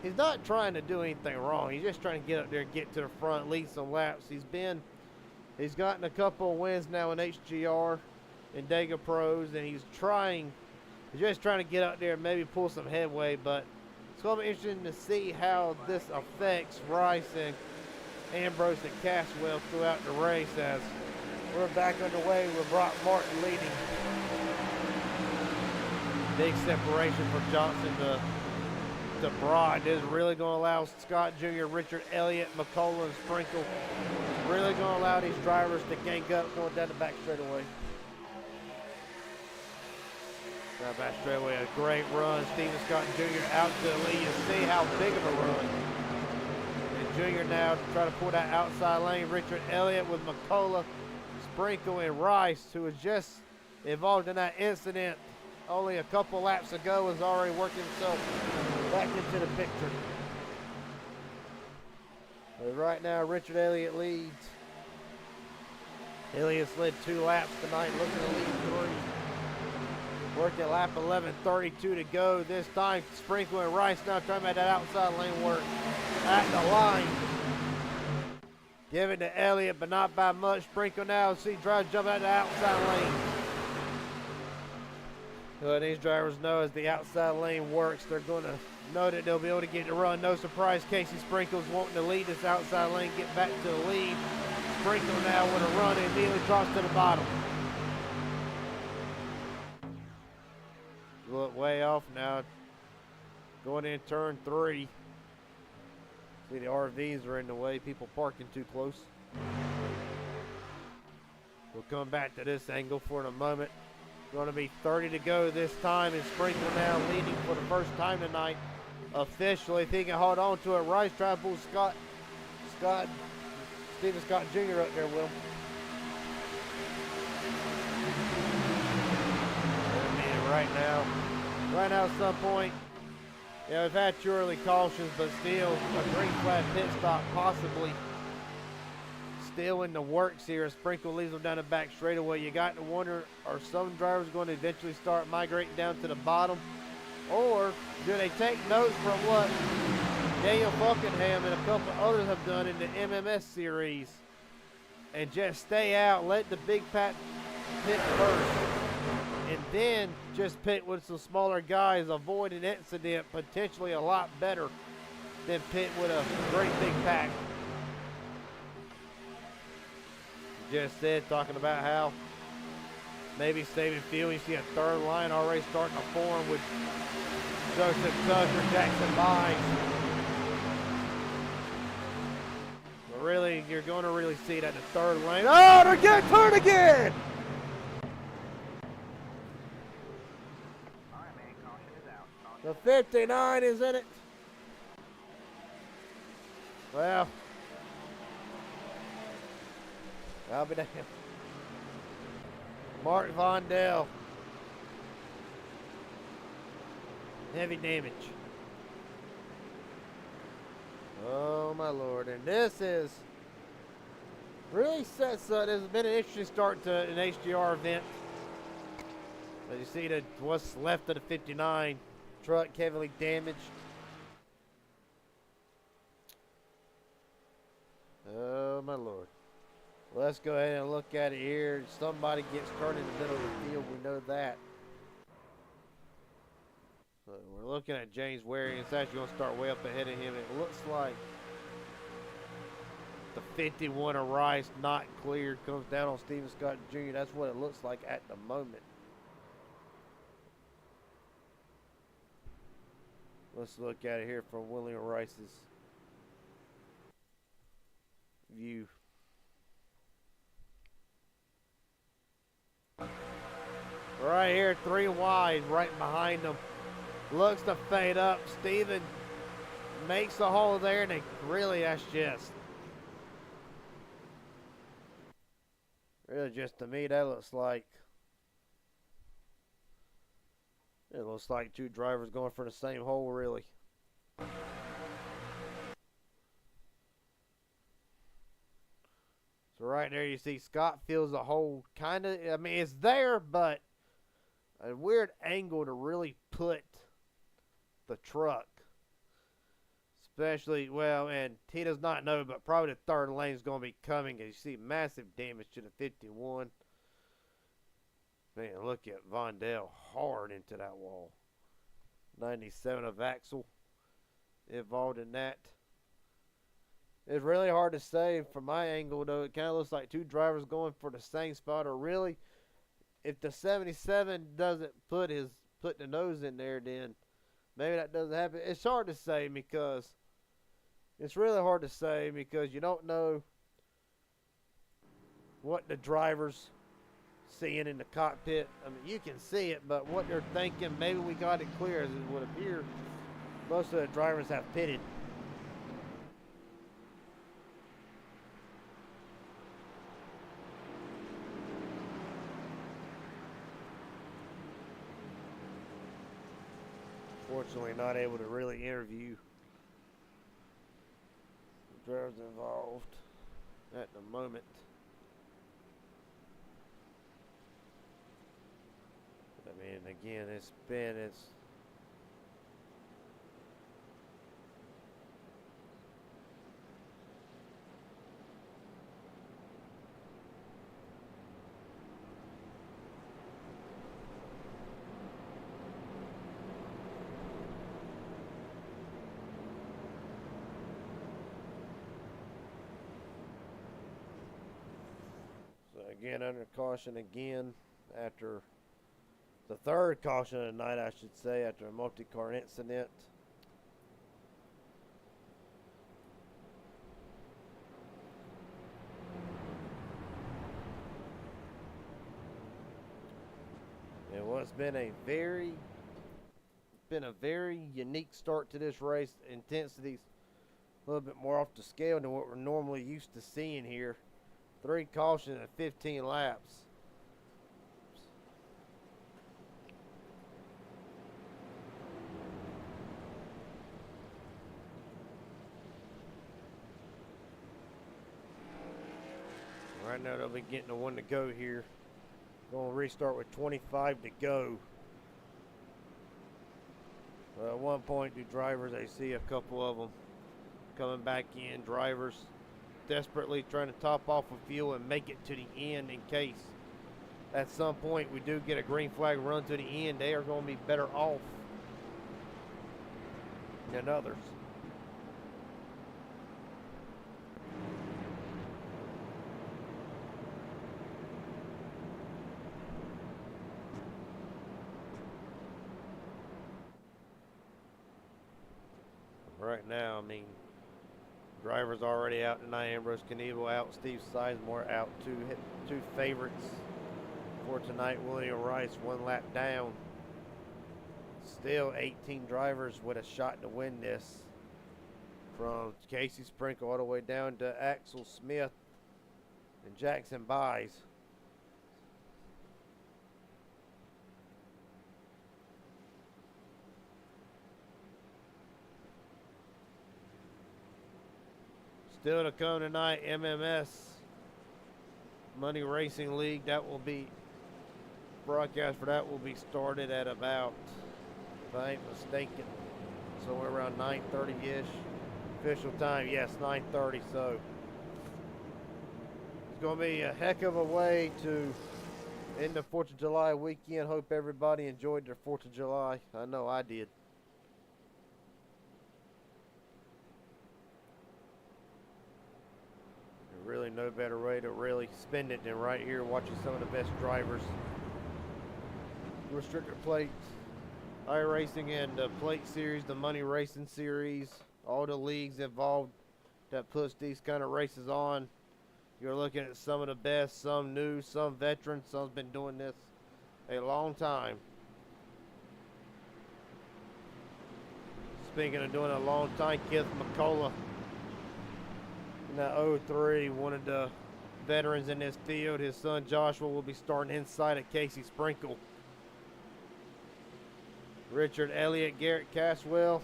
Speaker 1: he's not trying to do anything wrong. He's just trying to get up there and get to the front, lead some laps. He's gotten a couple of wins now in HGR and Dega Pros, and he's just trying to get up there and maybe pull some headway. But it's going to be interesting to see how this affects Rice and Ambrose and Caswell throughout the race, as we're back underway with Brock Martin leading. Big separation for Johnson to Broad. This is really going to allow Scott Jr., Richard Elliott, McCullough, and Sprinkle, really going to allow these drivers to gank up going down the back straightaway. Drive back straightaway, a great run. Steven Scott Jr. out to the lead. You see how big of a run. And Jr. now to try to pull that outside lane. Richard Elliott with McCullough, Sprinkle, and Rice, who was just involved in that incident only a couple laps ago, is already working himself back into the picture. But right now, Richard Elliott leads. Elliott's led 2 laps tonight, looking to lead 3. Working lap 11:32 to go. This time, Sprinkle and Rice now trying to make that outside lane work at the line. Give it to Elliott, but not by much. Sprinkle now, see drive jump out the outside lane. Well, these drivers know as the outside lane works, they're going to know that they'll be able to get the run. No surprise, Casey Sprinkle's wanting to lead this outside lane, get back to the lead. Sprinkle now with a run and immediately drops to the bottom. Look way off now. Going in turn 3. See the RVs are in the way. People parking too close. We'll come back to this angle for a moment. Going to be 30 to go this time, and Sprinkle now leading for the first time tonight. Officially, if he can hold on to it, Rice try to pull Steven Scott Jr. up there, Will. Right now at some point, yeah, we've had 2 early cautions, but still a green flag pit stop possibly still in the works here. Sprinkle leaves them down the back straightaway. You got to wonder, are some drivers going to eventually start migrating down to the bottom? Or do they take notes from what Daniel Buckingham and a couple others have done in the MMS series and just stay out, let the big pat pit first, and then just pit with some smaller guys, avoid an incident potentially a lot better than pit with a great big pack? Just said, talking about how maybe saving fuel. You see a third line already starting to form with Joseph Tucker, Jackson Bynes. But really, you're going to really see that in the third lane. Oh, they're getting turned again! The 59 is in it. Well, I'll be damned. Mark Vondell. Heavy damage. Oh my Lord. And this is really sets up. This has been an interesting start to an HGR event. As you see that what's left of the 59 truck heavily damaged. Oh my Lord. Let's go ahead and look at it here. Somebody gets turned in the middle of the field. We know that. So we're looking at James Waring. It's actually going to start way up ahead of him. It looks like the 51 of Rice not cleared. Comes down on Steven Scott Jr. That's what it looks like at the moment. Let's look at it here from William Rice's view. Right here, 3 wide, right behind them. Looks to fade up. Steven makes the hole there, and that's just. Really, just to me, that looks like. It looks like 2 drivers going for the same hole, really. So right there, you see Scott feels the hole kind of. I mean, it's there, but a weird angle to really put the truck. Especially, well, and he does not know, but probably the third lane is going to be coming. And you see massive damage to the 51. Man, look at Vondell hard into that wall. 97 of Axel involved in that. It's really hard to say from my angle, though. It kind of looks like 2 drivers going for the same spot, or really, if the 77 doesn't put the nose in there, then maybe that doesn't happen. It's hard to say because it's really hard to say because you don't know what the driver's seeing in the cockpit. I mean, you can see it, but what they're thinking, maybe we got it clear, as it would appear most of the drivers have pitted. Fortunately, not able to really interview the drivers involved at the moment. I mean, again, it's again under caution again after the third caution of the night, I should say, after a multi-car incident. It was been a very unique start to this race. Intensity's a little bit more off the scale than what we're normally used to seeing here. 3 cautions and 15 laps. Right now they'll be getting the one to go here. Going to restart with 25 to go. At one point, the drivers, I see a couple of them coming back in. Drivers desperately trying to top off with fuel and make it to the end in case at some point we do get a green flag run to the end. They are going to be better off than others. Right now, I mean, drivers already out tonight. Ambrose Knievel out, Steve Sizemore out. Two favorites for tonight. William Rice 1 lap down. Still 18 drivers with a shot to win this, from Casey Sprinkle all the way down to Axel Smith and Jackson Buys. Still to come tonight, MMS Money Racing League. That will be broadcast for that will be started at about, if I ain't mistaken, somewhere around 9:30-ish. Official time, yes, 9:30. So it's going to be a heck of a way to end the 4th of July weekend. Hope everybody enjoyed their 4th of July. I know I did. Really no better way to really spend it than right here watching some of the best drivers. Restrictor plates, iRacing, and the plate series, the money racing series, all the leagues involved that puts these kind of races on. You're looking at some of the best, some new, some veterans. Some's been doing this a long time. Speaking of doing it a long time, Keith McCullough in that 03, one of the veterans in this field. His son Joshua will be starting inside at Casey Sprinkle. Richard Elliott, Garrett Caswell,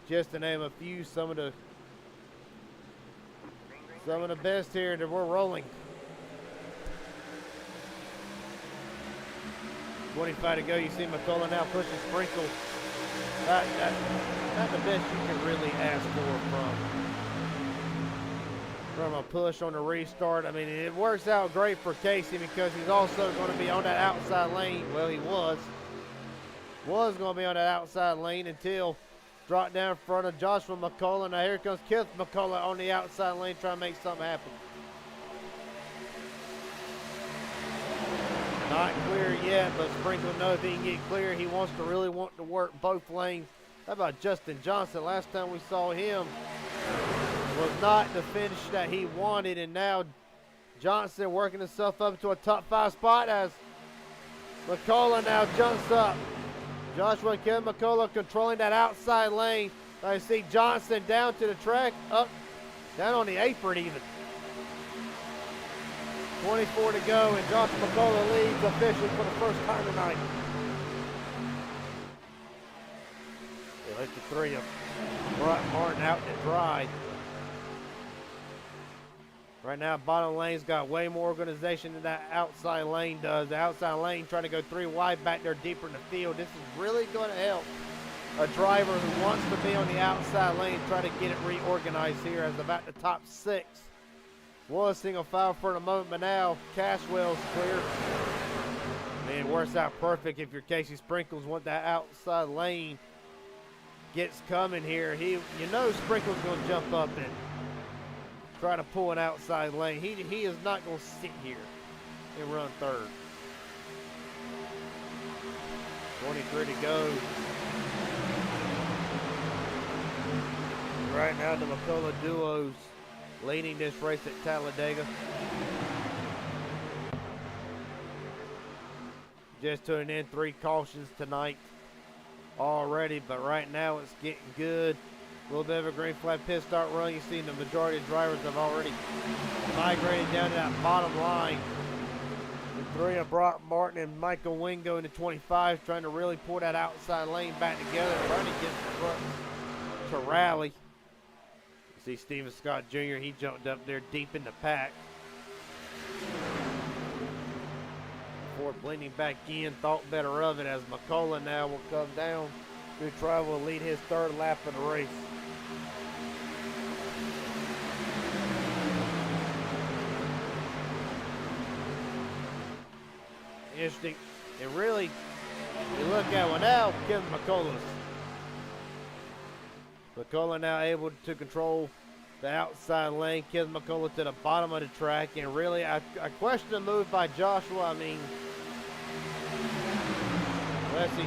Speaker 1: just to name a few, some of the best here that we're rolling. 25 to go. You see McCullough now pushing Sprinkle. Not the best you can really ask for from a push on the restart. I mean, it works out great for Casey because he's also going to be on that outside lane. Well, he was going to be on that outside lane until dropped down in front of Joshua McCullough. Now here comes Keith McCullough on the outside lane trying to make something happen. Not clear yet, but Sprinkle knows if he can get clear, he really want to work both lanes. How about Justin Johnson? Last time we saw him was not the finish that he wanted, and now Johnson working himself up to a top 5 spot as McCullough now jumps up. Joshua and Kevin McCullough controlling that outside lane. I see Johnson down to the track, up, down on the apron even. 24 to go, and Joshua McCullough leads officially for the first time tonight. They let the 3 of Brock Martin out to dry. Right now, bottom lane's got way more organization than that outside lane does. The outside lane trying to go 3 wide back there deeper in the field. This is really going to help a driver who wants to be on the outside lane, try to get it reorganized here as about the top 6. Was single file for the moment, but now Caswell's clear. Man, it works out perfect if your Casey Sprinkles want that outside lane gets coming here. You know Sprinkles going to jump up and try to pull an outside lane. He is not going to sit here and run 3rd. 23 to go. Right now, the McCullough duos leading this race at Talladega. Just turning in 3 cautions tonight already, but right now it's getting good. A little bit of a green flag pit start run. You see the majority of drivers have already migrated down to that bottom line. The 3 of Brock Martin and Michael Wingo in the 25s trying to really pull that outside lane back together, trying to get the trucks to rally. You see Steven Scott Jr., he jumped up there deep in the pack. Ford blending back in, thought better of it as McCullough now will come down. New Travel will lead his 3rd lap of the race. Interesting. And really, you look at, well, now Kevin McCullough now able to control the outside lane. Kevin McCullough to the bottom of the track. And really, I question the move by Joshua. I mean, let's see.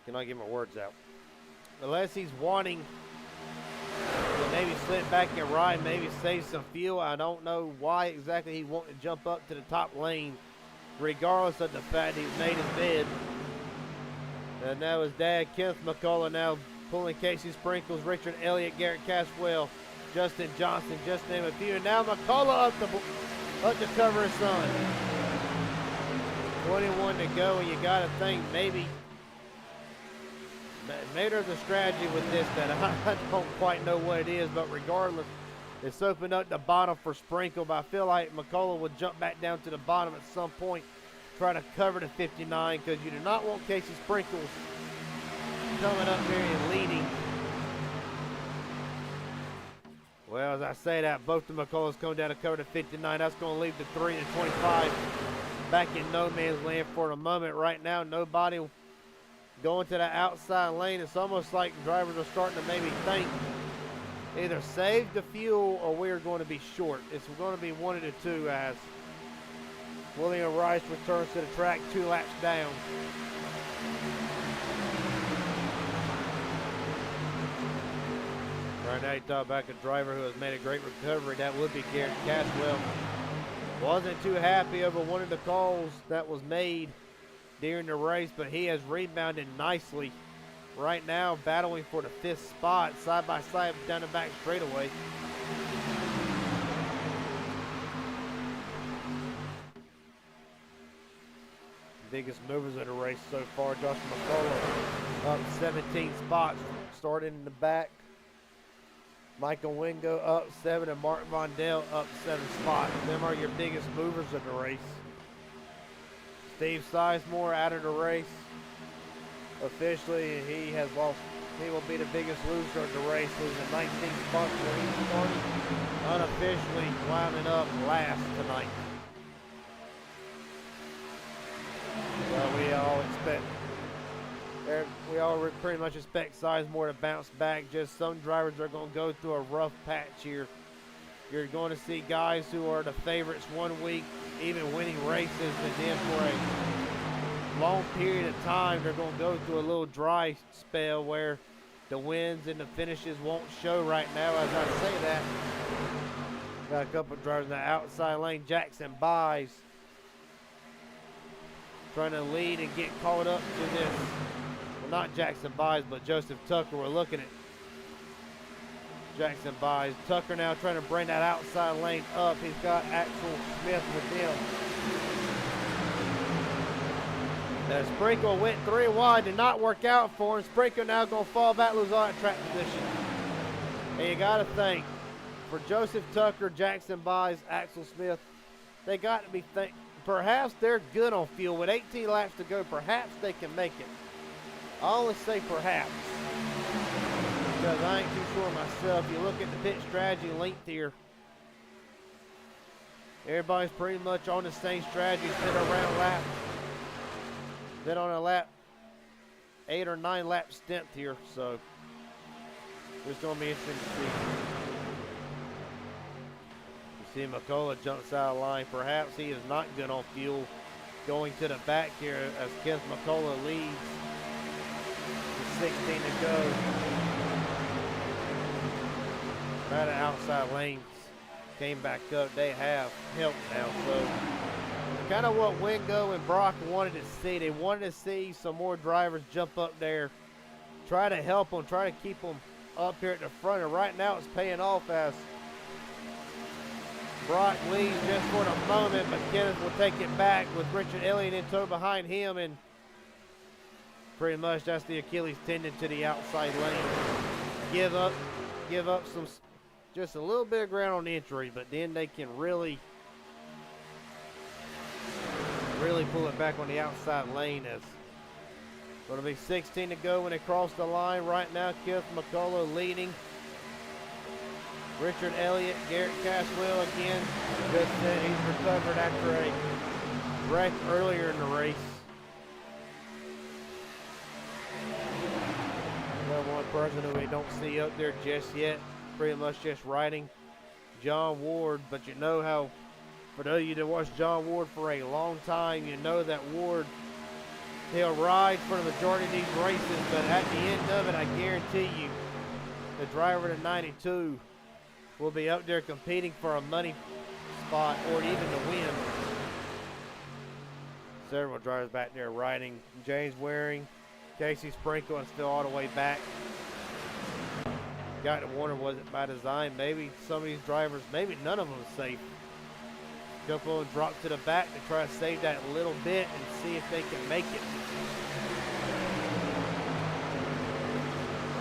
Speaker 1: Can I get my words out? Unless he's wanting to maybe slip back and ride, maybe save some fuel. I don't know why exactly he wanted to jump up to the top lane, regardless of the fact he's made his bid. And now his dad, Kenneth McCullough, now pulling Casey Sprinkles, Richard Elliott, Garrett Caswell, Justin Johnson, just name a few. And now McCullough up to cover his son. 21 to go, and you got to think maybe there's a strategy with this that I don't quite know what it is, but regardless, it's opened up the bottom for Sprinkle, but I feel like McCullough will jump back down to the bottom at some point, try to cover the 59, because you do not want Casey Sprinkles coming up here and leading. Well, as I say that, both the McCulloughs come down to cover the 59. That's going to leave the 3 and 25 back in no man's land for the moment. Right now, nobody going to the outside lane. It's almost like drivers are starting to maybe think either save the fuel or we're going to be short. It's going to be one of the two as William Rice returns to the track 2 laps down. Right now you talk about a driver who has made a great recovery. That would be Garrett Caswell. Wasn't too happy over one of the calls that was made during the race, but he has rebounded nicely. Right now, battling for the 5th spot, side by side down the back straightaway. Biggest movers of the race so far. Joshua McCullough up 17 spots, starting in the back. Michael Wingo up 7, and Martin Vondell up 7 spots. Them are your biggest movers of the race. Steve Sizemore out of the race. Officially, he has lost. He will be the biggest loser of the race, losing 19 spots where he started. Unofficially climbing up last tonight. Well, we all pretty much expect Sizemore to bounce back. Just some drivers are going to go through a rough patch here. You're going to see guys who are the favorites one week, even winning races, and then for a long period of time, they're going to go through a little dry spell where the wins and the finishes won't show right now. As I say that, Got a couple drivers in the outside lane. Jackson buys. Trying to lead and get caught up to this. Well, not Jackson buys, but Joseph Tucker. We're looking at Jackson buys. Tucker now trying to bring that outside lane up. He's got Axel Smith with him. That Sprinkle went 3 wide, did not work out for him. Sprinkle now going to fall back, lose all that track position. And you got to think, for Joseph Tucker, Jackson buys, Axel Smith, they got to be perhaps they're good on fuel. With 18 laps to go, perhaps they can make it. I only say perhaps, because I ain't too sure myself. You look at the pit strategy length here. Everybody's pretty much on the same strategy. Been around lap. Been on a lap, 8 or 9 lap stint here, so it's going to be interesting to see. You see McCullough jumps out of line. Perhaps he is not good on fuel going to the back here as Kenneth McCullough leads with 16 to go. Right at outside lanes came back up. They have help now, so kind of what Wingo and Brock wanted to see. They wanted to see some more drivers jump up there, try to help them, try to keep them up here at the front. And right now it's paying off as Brock leads just for the moment, but Kenneth will take it back with Richard Elliott in tow behind him, and pretty much that's the Achilles tendon to the outside lane. Give up some, just a little bit of ground on the entry, but then they can really pull it back on the outside lane. As going to be 16 to go when they cross the line. Right now, Kenneth McCullough leading. Richard Elliott, Garrett Caswell again. Just said he's recovered after a wreck earlier in the race. Got one person who we don't see up there just yet. Pretty much just riding John Ward, but you know how, for those of you that watched John Ward for a long time, you know that Ward, he'll ride for the majority of these races, but at the end of it, I guarantee you, the driver to 92 will be up there competing for a money spot or even to win. Several drivers back there riding. James Waring, Casey Sprinkle, and still all the way back. Got to wonder, was it by design? Maybe some of these drivers, maybe none of them are safe. Couple of them drop to the back to try to save that little bit and see if they can make it.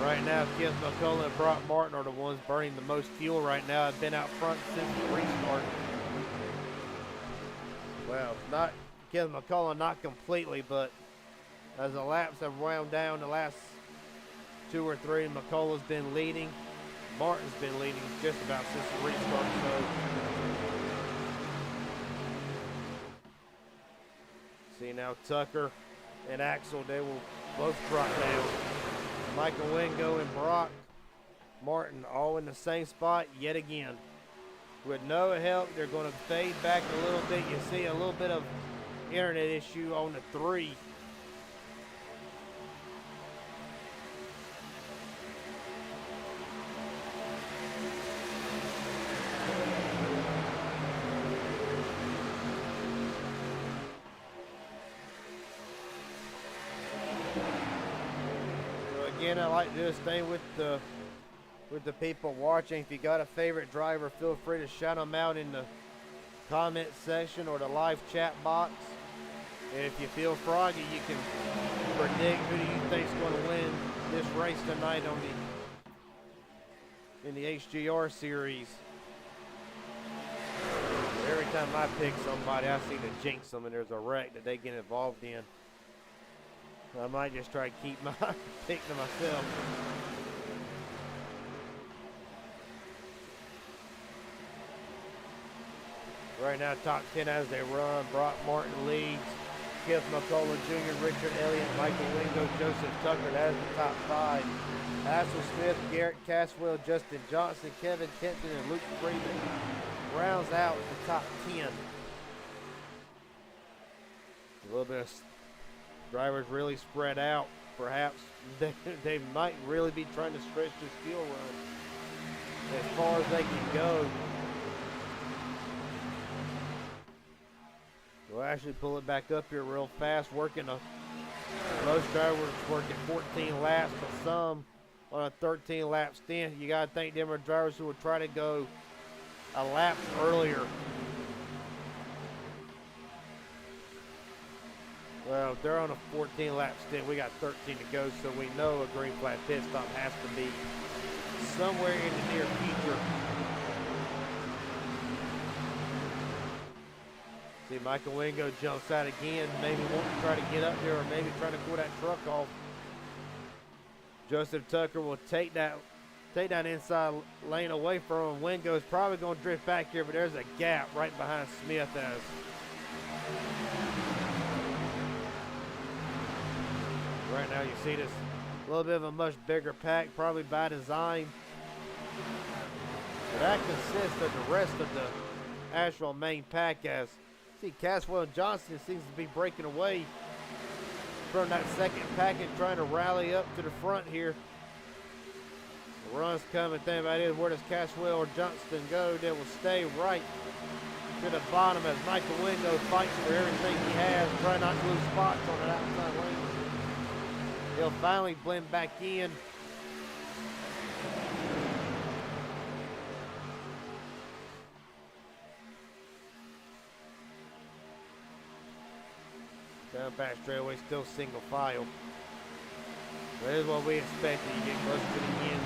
Speaker 1: Right now, Kenneth McCullough and Brock Martin are the ones burning the most fuel right now. I've been out front since the restart. Well, not Kenneth McCullough, not completely, but as the laps have wound down, the last 2 or 3, McCullough's been leading. Martin's been leading just about since the restart. So see now Tucker and Axel, they will both drop down. Michael Wingo and Brock Martin all in the same spot yet again. With no help, they're going to fade back a little bit. You see a little bit of internet issue on the 3. Again, I like to do this thing with the people watching. If you got a favorite driver, feel free to shout them out in the comment section or the live chat box. And if you feel froggy, you can predict who do you think is going to win this race tonight on in the HGR series. Every time I pick somebody, I seem to jinx them, and there's a wreck that they get involved in. I might just try to keep my pick to myself. Right now, top 10 as they run. Brock Martin leads. Kenneth McCullough Jr., Richard Elliott, Michael Wingo, Joseph Tucker. That's the top 5. Axel Smith, Garrett Caswell, Justin Johnson, Kevin Kenton, and Luke Freeman rounds out the top 10. A little bit of drivers really spread out. Perhaps they might really be trying to stretch this fuel run as far as they can go. We'll actually pull it back up here real fast, working most drivers working 14 laps, but some on a 13 lap stint. You gotta think them are drivers who will try to go a lap earlier. Well, they're on a 14 lap stint. We got 13 to go, so we know a green flag pit stop has to be somewhere in the near future. See, Michael Wingo jumps out again, maybe wanting to try to get up there, or maybe trying to pull that truck off. Joseph Tucker will take that inside lane away from him. Wingo's probably going to drift back here, but there's a gap right behind Smith as right now you see this a little bit of a much bigger pack, probably by design. But that consists of the rest of the actual main pack. As see, Caswell and Johnson seems to be breaking away from that second packet, trying to rally up to the front here. The run's coming. Thing about it is, where does Caswell or Johnston go? They will stay right to the bottom as Michael Wingo fights for everything he has, trying not to lose spots on that outside lane. He'll finally blend back in. Down back straightaway, still single file. That is what we expected. You get close to the end.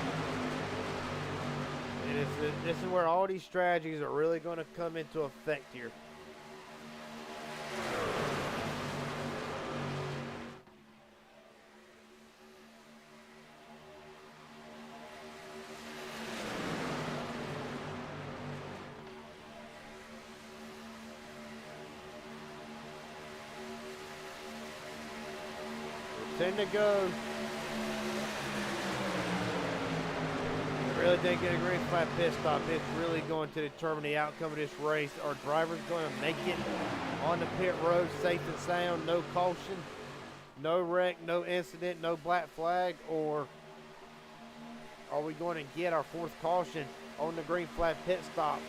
Speaker 1: And this is where all these strategies are really going to come into effect here. Ten to go. I really think get a green flag pit stop. It's really going to determine the outcome of this race. Are drivers going to make it on the pit road safe and sound, no caution, no wreck, no incident, no black flag? Or are we going to get our fourth caution on the green flag pit stop?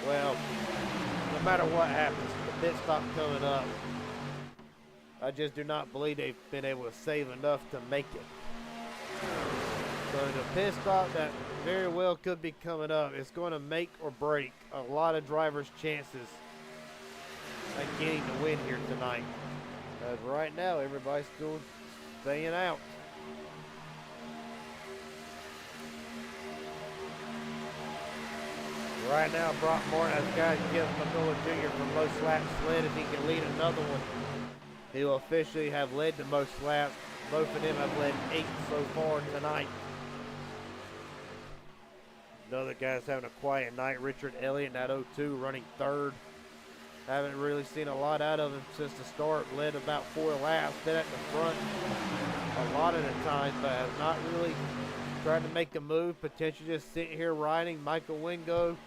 Speaker 1: Well, no matter what happens, the pit stop coming up, I just do not believe they've been able to save enough to make it. So the pit stop that very well could be coming up, it's going to make or break a lot of drivers' chances at getting the win here tonight. As right now, everybody's still staying out. Right now, Brock Martin has got to give McCullough Jr. for most laps led. If he can lead another one, he will officially have led the most laps. Both of them have led 8 so far tonight. Another guy's having a quiet night. Richard Elliott at 02, running third. Haven't really seen a lot out of him since the start. Led about 4 laps. Been at the front a lot of the times, but has not really tried to make a move. Potentially just sitting here riding. Michael Wingo,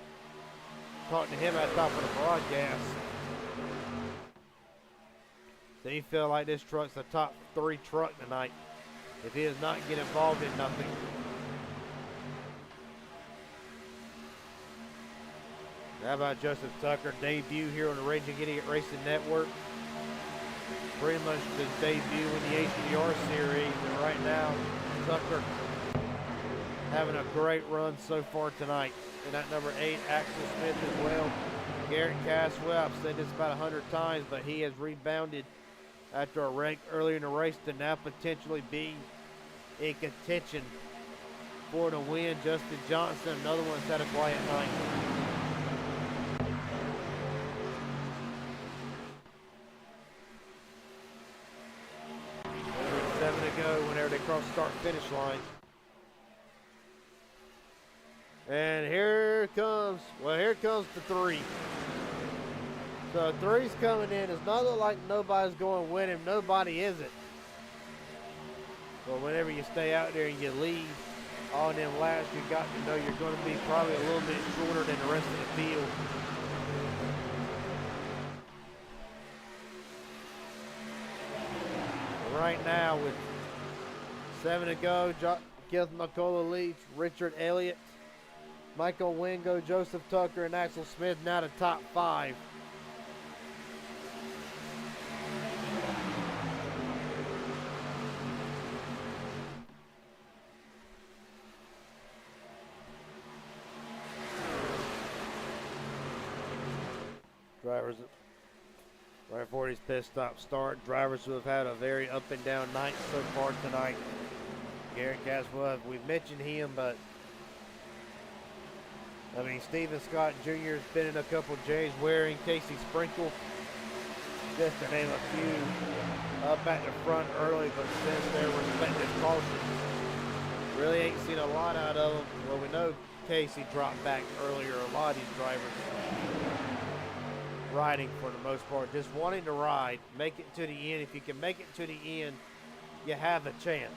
Speaker 1: talking to him at the top of the broadcast. They feel like this truck's a top 3 truck tonight if he does not get involved in nothing. How about Joseph Tucker debut here on the Raging Idiot Racing Network? Pretty much the debut in the HGR series, and right now Tucker having a great run so far tonight. And at number 8, Axel Smith as well. Garrett Caswell, I've said this about 100 times, but he has rebounded after a wreck earlier in the race to now potentially be in contention for the win. Justin Johnson, another one that's had a quiet night. There's 7 to go whenever they cross the start-finish line. And here comes the 3. So 3's coming in. It's not look like nobody's going to win him. Nobody isn't. But whenever you stay out there and you lead on them laps, you got to know you're going to be probably a little bit shorter than the rest of the field. Right now, with 7 to go, Keith McCullough leads. Richard Elliott, Michael Wingo, Joseph Tucker, and Axel Smith now the top 5. Drivers right before his pit stop start. Drivers who have had a very up and down night so far tonight. Garrett Caswell, we've mentioned him, but I mean, Stephen Scott Jr. has been in a couple. James Waring, Casey Sprinkle, just to name a few, up at the front early, but since their respective cautions, really ain't seen a lot out of them. Well, we know Casey dropped back earlier. A lot of these drivers riding for the most part, just wanting to ride, make it to the end. If you can make it to the end, you have a chance.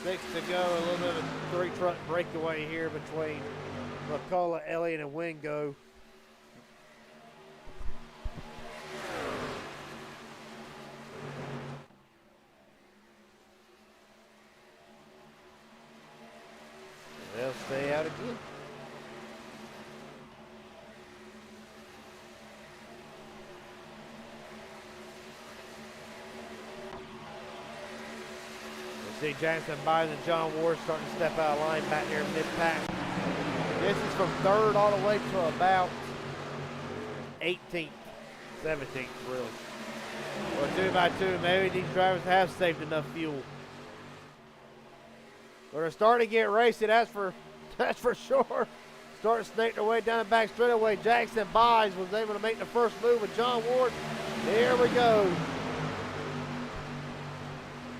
Speaker 1: 6 to go, a little bit of a 3-truck breakaway here between McCullough, Elliott, and Wingo. They'll stay out again. See Jackson Bynes and John Ward starting to step out of line back there mid-pack. This is from 3rd all the way to about 18th, 17th, really. Well, 2 by 2, maybe these drivers have saved enough fuel. They're starting to get racy, that's for sure. Starting to snake their way down the back straightaway. Jackson Bynes was able to make the first move with John Ward. Here we go.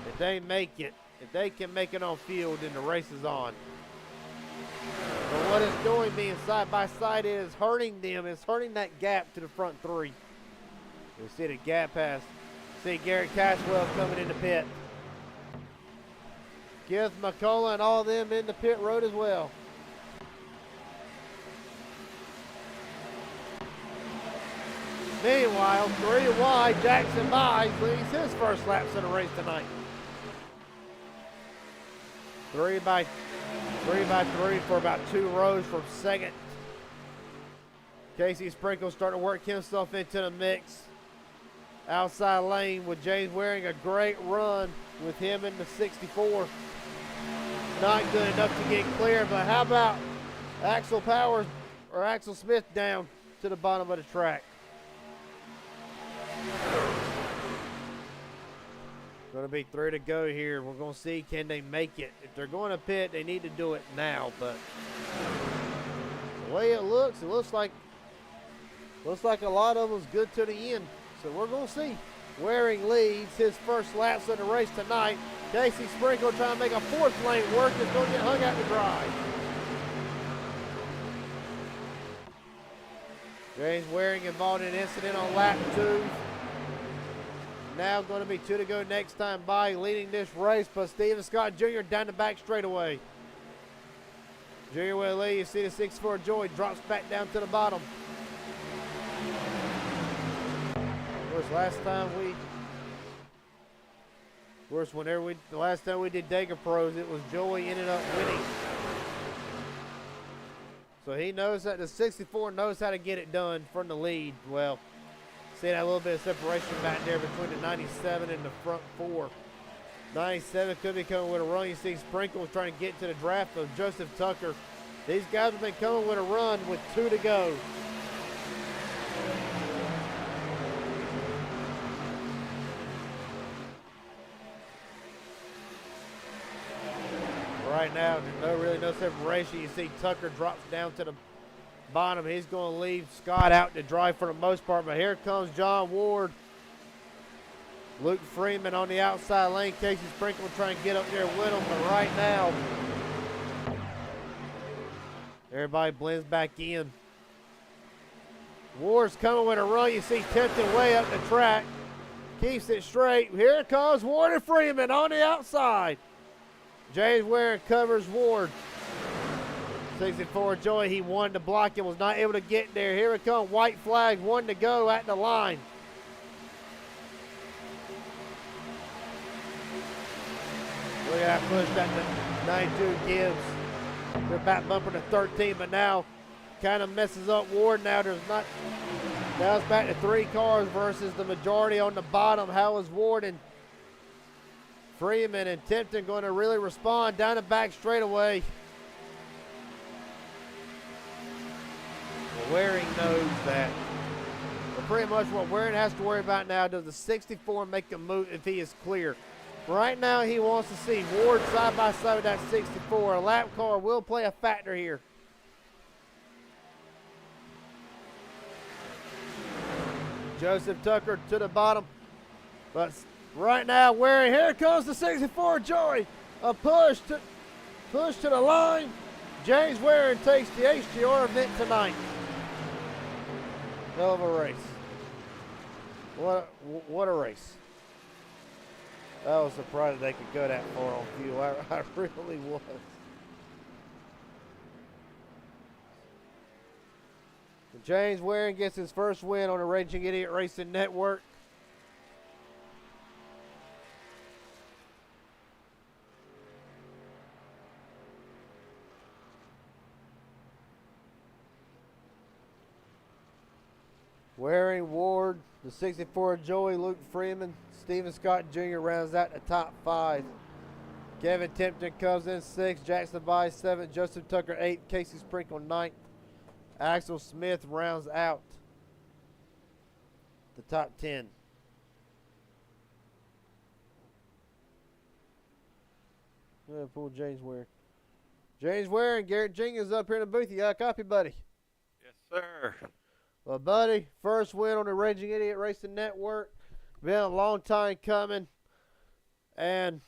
Speaker 1: If they make it, if they can make it on field, then the race is on. But what it's doing being side by side is hurting them. It's hurting that gap to the front 3. You see the gap pass. See Garrett Caswell coming in the pit. Gives McCullough and all of them in the pit road as well. Meanwhile, 3 wide, Jackson Bynes leads his first laps in the race tonight. 3 by 3 for about 2 rows from second. Casey Sprinkle starting to work himself into the mix. Outside lane with James Waring, a great run with him in the 64. Not good enough to get clear, but how about Axel Powers or Axel Smith down to the bottom of the track? Going to be 3 to go here. We're going to see, can they make it? If they're going to pit, they need to do it now. But the way it looks like a lot of them's good to the end. So we're going to see. Waring leads his first laps of the race tonight. Casey Sprinkle trying to make a 4th lane work. Is going to get hung out to dry. James Waring involved in an incident on lap 2. Now going to be 2 to go next time by, leading this race, but Stephen Scott Jr. down the back straightaway. Jr. will lead. You see the 64 Joy drops back down to the bottom. Of course, the last time we did Dega Pros, it was Joey ended up winning. So he knows that the 64 knows how to get it done from the lead. Well, see that little bit of separation back there between the 97 and the front 4. 97 could be coming with a run. You see Sprinkle trying to get to the draft of Joseph Tucker. These guys have been coming with a run with 2 to go. Right now, there's really no separation. You see Tucker drops down to the bottom. He's going to leave Scott out to dry for the most part, but here comes John Ward. Luke Freeman on the outside lane. Casey Sprinkle trying to get up there with him, but right now, everybody blends back in. Ward's coming with a run. You see Tempton way up the track. Keeps it straight. Here comes Ward and Freeman on the outside. James Waring covers Ward. 64 Joy, he wanted to block it, was not able to get there. Here it comes, white flag, 1 to go at the line. Look at that push that the 92 gives. They're back bumper to 13, but now kind of messes up Ward. Now now it's back to 3 cars versus the majority on the bottom. How is Ward and Freeman and Tempton going to really respond down the back straightaway? Waring knows that. But pretty much what Waring has to worry about now, does the 64 make a move if he is clear? Right now, he wants to see Ward side by side with that 64. A lap car will play a factor here. Joseph Tucker to the bottom. But right now, Waring, here comes the 64, Joey. A push to the line. James Waring takes the HGR event tonight. Hell of a race. What a race. I was surprised they could go that far on fuel. I really was. James Waring gets his first win on the Raging Idiot Racing Network. Waring, Ward, the 64, Joey, Luke Freeman, Steven Scott Jr. rounds out the top 5. Kevin Tempton comes in 6th, Jackson By 7th, Joseph Tucker 8th, Casey Sprinkle 9th. Axel Smith rounds out the top 10. I'm going to pull James Waring. James Waring, Garrett Jenkins up here in the booth. You got a copy, buddy?
Speaker 7: Yes, sir.
Speaker 1: Well, buddy, first win on the Raging Idiot Racing Network. Been a long time coming. And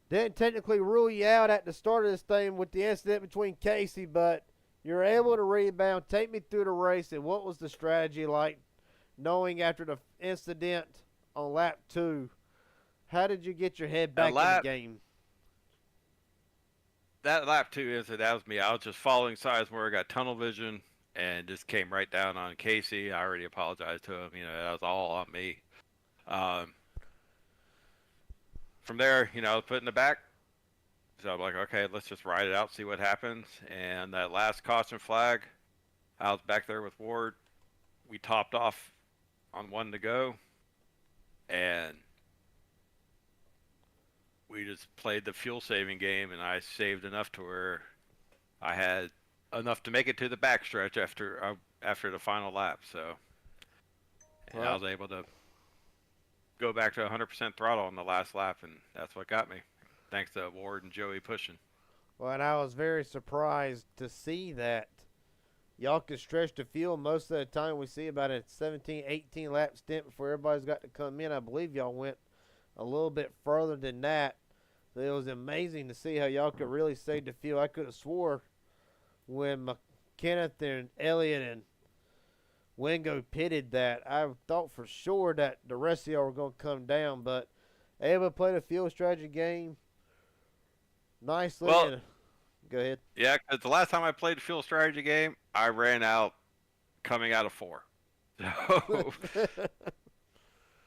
Speaker 1: didn't technically rule you out at the start of this thing with the incident between Casey, but you're able to rebound. Take me through the race, and what was the strategy like, knowing after the incident on lap 2, how did you get your head back in the game?
Speaker 7: That lap 2 incident, that was me. I was just following Sizemore, got tunnel vision, and just came right down on Casey. I already apologized to him. That was all on me. From there, I was put in the back. So I'm like, okay, let's just ride it out, see what happens. And that last caution flag, I was back there with Ward. We topped off on 1 to go. And we just played the fuel saving game, and I saved enough to where I had enough to make it to the backstretch after the final lap. So, and I was able to go back to 100% throttle on the last lap, and that's what got me. Thanks to Ward and Joey pushing.
Speaker 1: Well, and I was very surprised to see that y'all could stretch the field most of the time. We see about a 17, 18 lap stint before everybody's got to come in. I believe y'all went a little bit further than that. So it was amazing to see how y'all could really save the field. I could have swore when Kenneth and Elliott and Wingo pitted that, I thought for sure that the rest of y'all were going to come down, but able to play the field strategy game nicely.
Speaker 7: Well,
Speaker 1: go ahead.
Speaker 7: Yeah, because the last time I played the field strategy game, I ran out coming out of 4. So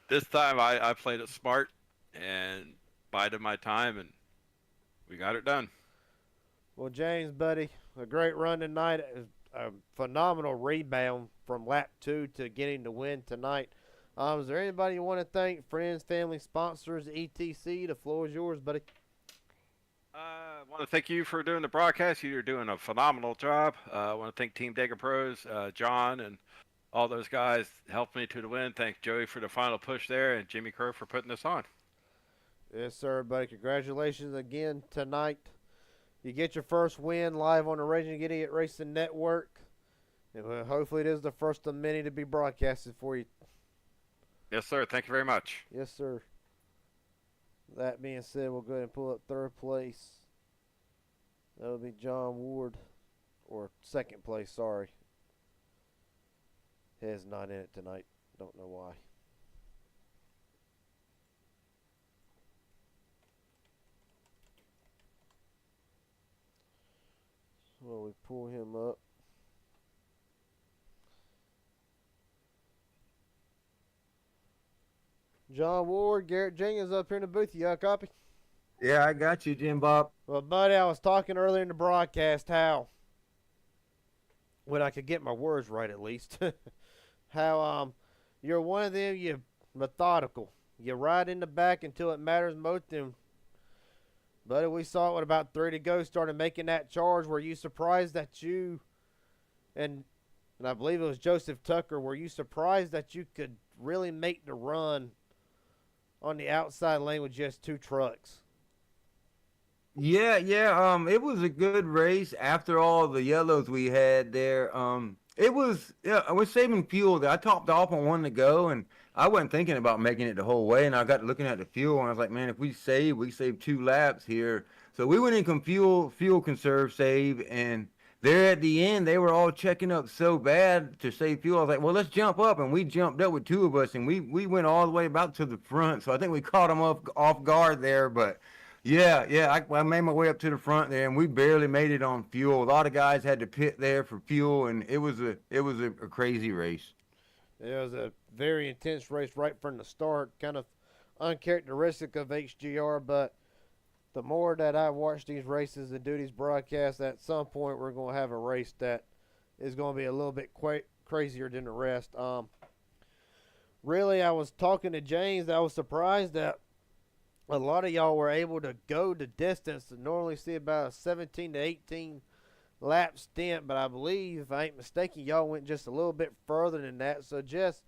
Speaker 7: this time I played it smart and bided my time, and we got it done.
Speaker 1: Well, James, buddy, a great run tonight. A phenomenal rebound from lap 2 to getting the win tonight. Is there anybody you want to thank? Friends, family, sponsors, etc. The floor is yours, buddy.
Speaker 7: I want to thank you for doing the broadcast. You're doing a phenomenal job. I want to thank Team Dega Pros, John, and all those guys helped me to the win. Thank Joey for the final push there, and Jimmy Crow for putting this on.
Speaker 1: Yes, sir, buddy. Congratulations again tonight. You get your first win live on the Raging Idiot Racing Network. And hopefully it is the first of many to be broadcasted for you.
Speaker 7: Yes, sir. Thank you very much.
Speaker 1: Yes, sir. That being said, we'll go ahead and pull up third place. That'll be John Ward. Or second place, sorry. He's not in it tonight. Don't know why. Well, we pull him up. John Ward, Garrett Jenkins up here in the booth. You got a copy?
Speaker 8: Yeah, I got you, Jim Bob.
Speaker 1: Well, buddy, I was talking earlier in the broadcast how, when I could get my words right at least, how you're one of them, you're methodical. You ride in the back until it matters most. And, buddy, we saw it with about 3 to go, started making that charge. Were you surprised that you and and I believe it was Joseph Tucker. Were you surprised that you could really make the run on the outside lane with just 2 trucks?
Speaker 8: Yeah, yeah. It was a good race after all the yellows we had there. It was, yeah, I was saving fuel there. I topped off on one to go, and I wasn't thinking about making it the whole way. And I got looking at the fuel, and I was like, man, if we save 2 laps here. So we went in fuel conserve save, and there at the end, they were all checking up so bad to save fuel. I was like, well, let's jump up, and we jumped up with 2 of us, and we went all the way about to the front. So I think we caught them off guard there, but. Yeah, yeah, I made my way up to the front there, and we barely made it on fuel. A lot of guys had to pit there for fuel, and it was a crazy race.
Speaker 1: It was a very intense race right from the start, kind of uncharacteristic of HGR, but the more that I watch these races and do these broadcasts, at some point we're going to have a race that is going to be a little bit crazier than the rest. Really, I was talking to James. I was surprised that a lot of y'all were able to go the distance to normally see about a 17 to 18 lap stint, but I believe, if I ain't mistaken, y'all went just a little bit further than that. So just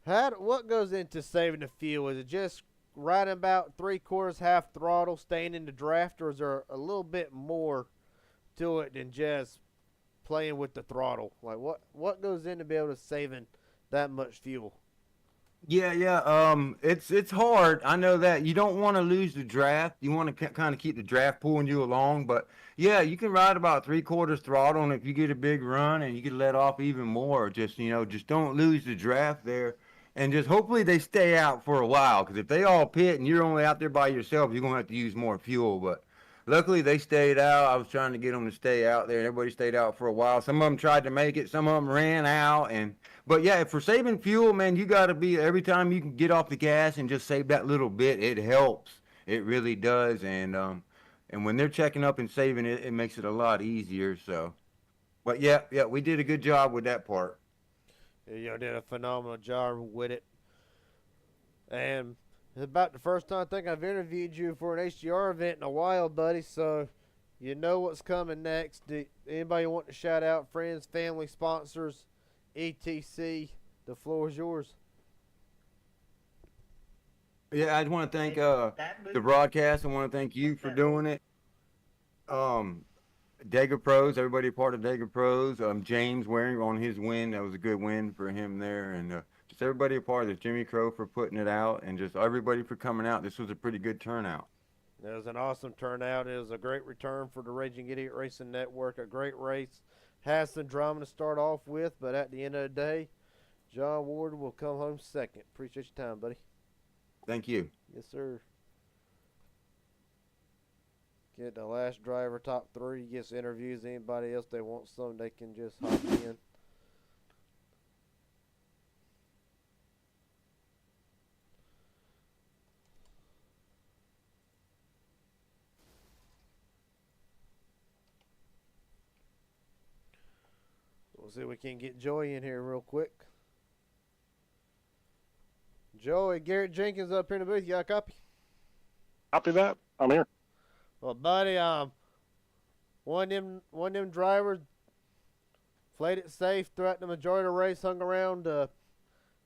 Speaker 1: what goes into saving the fuel? Is it just riding about 3/4 half throttle, staying in the draft, or is there a little bit more to it than just playing with the throttle? Like what goes into be able to saving that much fuel?
Speaker 8: Yeah, yeah. It's hard. I know that you don't want to lose the draft. You want to kind of keep the draft pulling you along. But yeah, you can ride about 3/4 throttle, and if you get a big run, and you can let off even more. Just don't lose the draft there, and just hopefully they stay out for a while. Because if they all pit and you're only out there by yourself, you're gonna have to use more fuel. But luckily they stayed out. I was trying to get them to stay out there, and everybody stayed out for a while. Some of them tried to make it. Some of them ran out, and but yeah, for saving fuel, man, you got to be every time you can get off the gas and just save that little bit. It helps. It really does. And when they're checking up and saving it, it makes it a lot easier. So, but yeah, yeah, we did a good job with that part.
Speaker 1: You did a phenomenal job with it. And it's about the first time I think I've interviewed you for an HGR event in a while, buddy. So you know what's coming next. Anybody want to shout out friends, family, sponsors, etc.? The floor is yours.
Speaker 8: Yeah, I just want to thank the broadcast. I want to thank you for doing it. Dega Pros, everybody part of Dega Pros. James Waring on his win. That was a good win for him there. And just everybody a part of this. Jimmy Crow for putting it out, and just everybody for coming out. This was a pretty good turnout.
Speaker 1: It was an awesome turnout. It was a great return for the Raging Idiot Racing Network. A great race. Has some drama to start off with, but at the end of the day, John Ward will come home second. Appreciate your time, buddy.
Speaker 8: Thank you.
Speaker 1: Yes, sir. Get the last driver, top 3, gets interviews. Anybody else they want some, they can just hop in. We'll see if we can get Joey in here real quick. Joey, Garrett Jenkins up here in the booth. You got a copy?
Speaker 9: Copy that. I'm here.
Speaker 1: Well, buddy, one of them drivers played it safe throughout the majority of the race, hung around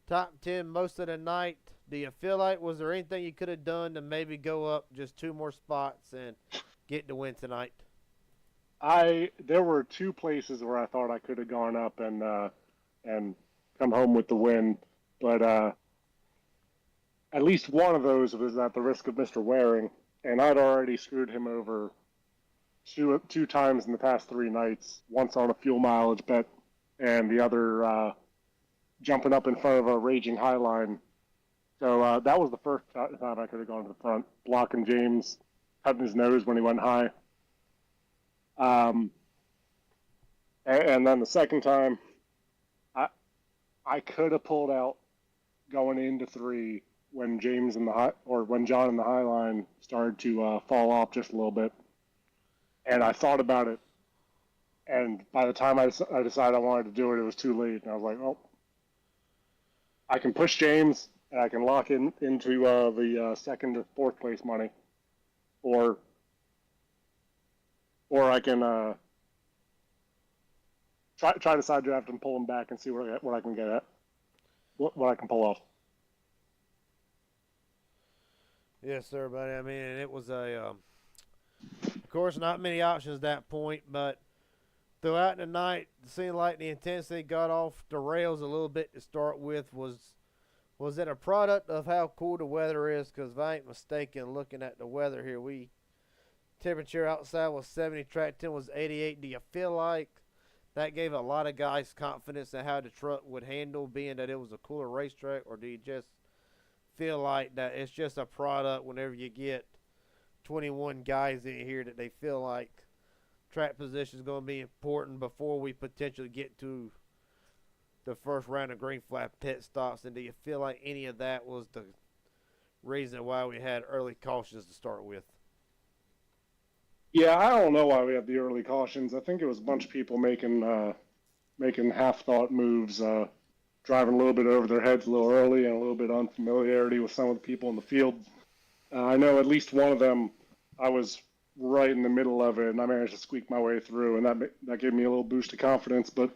Speaker 1: top 10 most of the night. Do you feel like was there anything you could have done to maybe go up just 2 more spots and get the win tonight?
Speaker 9: There were 2 places where I thought I could have gone up and come home with the win, but at least one of those was at the risk of Mr. Waring, and I'd already screwed him over two times in the past 3 nights. Once on a fuel mileage bet, and the other jumping up in front of a raging high line. So that was the first time I could have gone to the front, blocking James, cutting his nose when he went high. And then the second time, I could have pulled out going into 3 when when John in the high line started to fall off just a little bit. And I thought about it, and by the time I decided I wanted to do it, it was too late. And I was like, oh, I can push James, and I can lock into the 2nd to 4th place money, or I can try to side draft and pull them back and see what I can get at, what I can pull off.
Speaker 1: Yes, sir, buddy. I mean, and it was of course, not many options at that point, but throughout the night, it seemed like the intensity got off the rails a little bit to start with. Was it a product of how cool the weather is? Because if I ain't mistaken, looking at the weather here, temperature outside was 70, track 10 was 88. Do you feel like that gave a lot of guys confidence in how the truck would handle, being that it was a cooler racetrack, or do you just feel like that it's just a product whenever you get 21 guys in here that they feel like track position is going to be important before we potentially get to the first round of green flag pit stops? And do you feel like any of that was the reason why we had early cautions to start with?
Speaker 9: Yeah, I don't know why we had the early cautions. I think it was a bunch of people making half-thought moves, driving a little bit over their heads a little early, and a little bit of unfamiliarity with some of the people in the field. I know at least one of them, I was right in the middle of it, and I managed to squeak my way through, and that gave me a little boost of confidence. But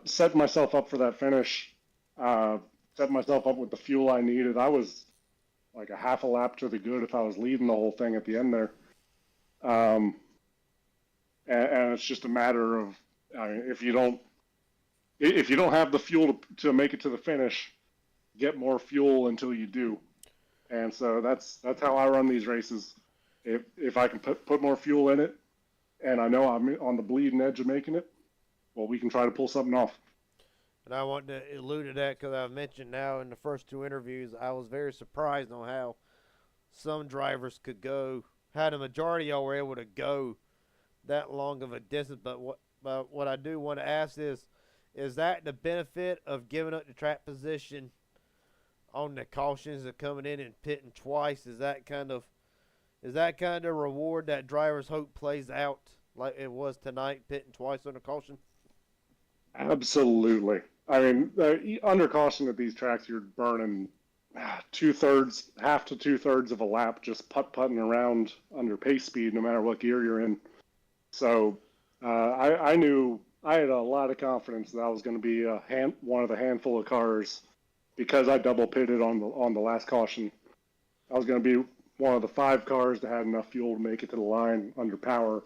Speaker 9: setting myself up for that finish, setting myself up with the fuel I needed, I was like a half a lap to the good if I was leading the whole thing at the end there. And it's just a matter of, I mean, if you don't have the fuel to make it to the finish, get more fuel until you do. And so that's how I run these races. If I can put more fuel in it, and I know I'm on the bleeding edge of making it, well, we can try to pull something off.
Speaker 1: And I want to allude to that because I've mentioned now in the first two interviews, I was very surprised on how some drivers could go, how the majority of y'all were able to go that long of a distance. But what I do want to ask is that the benefit of giving up the track position on the cautions of coming in and pitting twice? Is that kind of reward that drivers hope plays out like it was tonight, pitting twice on the caution?
Speaker 9: Absolutely. I mean, under caution at these tracks, you're burning half to 2/3 of a lap just putting around under pace speed, no matter what gear you're in. So I knew I had a lot of confidence that I was going to be one of the handful of cars, because I double pitted on the last caution. I was going to be one of the 5 cars that had enough fuel to make it to the line under power.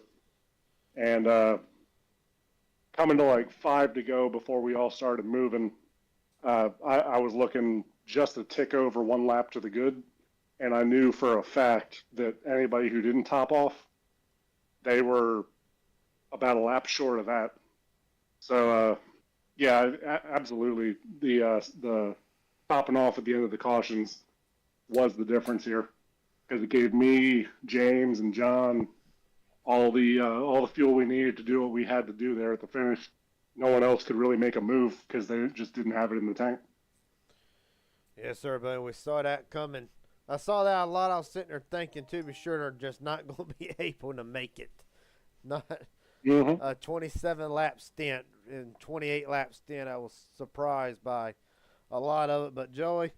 Speaker 9: And coming to like 5 to go before we all started moving, I was looking just a tick over 1 lap to the good. And I knew for a fact that anybody who didn't top off, they were about a lap short of that. So, yeah, absolutely. The topping off at the end of the cautions was the difference here, because it gave me, James, and John all the fuel we needed to do what we had to do there at the finish. No one else could really make a move because they just didn't have it in the tank.
Speaker 1: Yes, sir, but we saw that coming. I saw that a lot. I was sitting there thinking, to be sure, they're just not going to be able to make it. Not a 27-lap stint and 28-lap stint. I was surprised by a lot of it. But, Joey,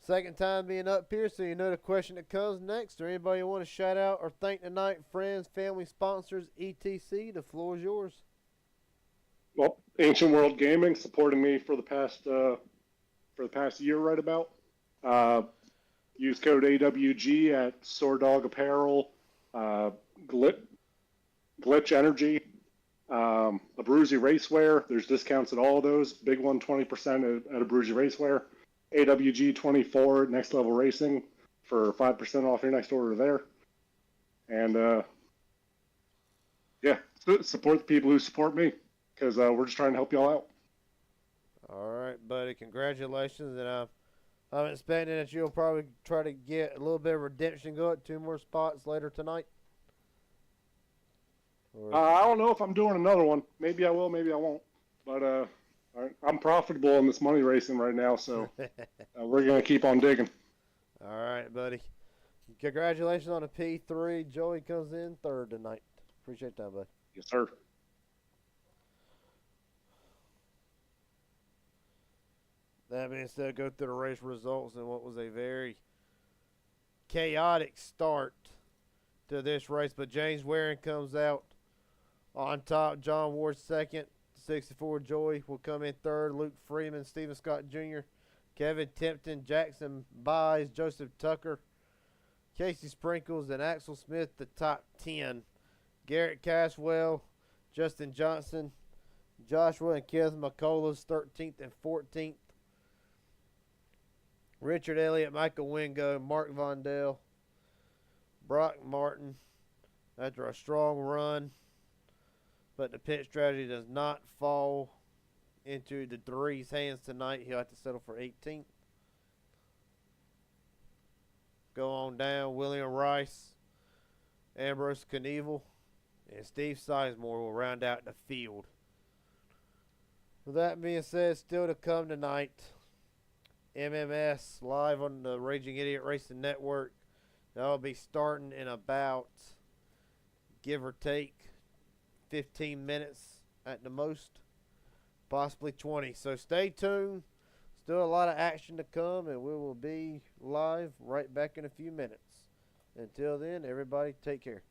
Speaker 1: second time being up here, so you know the question that comes next. Or anybody you want to shout out or thank tonight? Friends, family, sponsors, etc. The floor is yours.
Speaker 9: Well, Ancient World Gaming supporting me for the past year, right about. Use code AWG at Sword Dog Apparel, Glitch Energy, Abruzzi Racewear. There's discounts at all of those. Big one, 20% at Abruzzi Racewear. AWG 24 Next Level Racing for 5% off your next order there. And yeah, support the people who support me, because we're just trying to help y'all out.
Speaker 1: All right, buddy. Congratulations. And I'm expecting that you'll probably try to get a little bit of redemption, go at 2 more spots later tonight.
Speaker 9: I don't know if I'm doing another one. Maybe I will, maybe I won't. But I'm profitable in this money racing right now, so we're going to keep on digging.
Speaker 1: All right, buddy. Congratulations on a P3. Joey comes in 3rd tonight. Appreciate that, buddy.
Speaker 9: Yes, sir.
Speaker 1: That being said, go through the race results and what was a very chaotic start to this race. But James Waring comes out On top, John Ward second. 64 Joy will come in third. Luke Freeman, Stephen Scott Jr., Kevin Tempton, Jackson Byes, Joseph Tucker, Casey Sprinkles, and Axel Smith, the top 10. Garrett Caswell, Justin Johnson, Joshua and Kenneth McCullough's 13th and 14th. Richard Elliott, Michael Wingo, Mark Vondell, Brock Martin after a strong run. But the pit strategy does not fall into the three's hands tonight. He'll have to settle for 18th. Go on down. William Rice, Ambrose Knievel, and Steve Sizemore will round out the field. With that being said, still to come tonight, MMS live on the Raging Idiot Racing Network. That'll be starting in about, give or take, 15 minutes at the most, possibly 20. So stay tuned. Still a lot of action to come, and we will be live right back in a few minutes. Until then, everybody take care.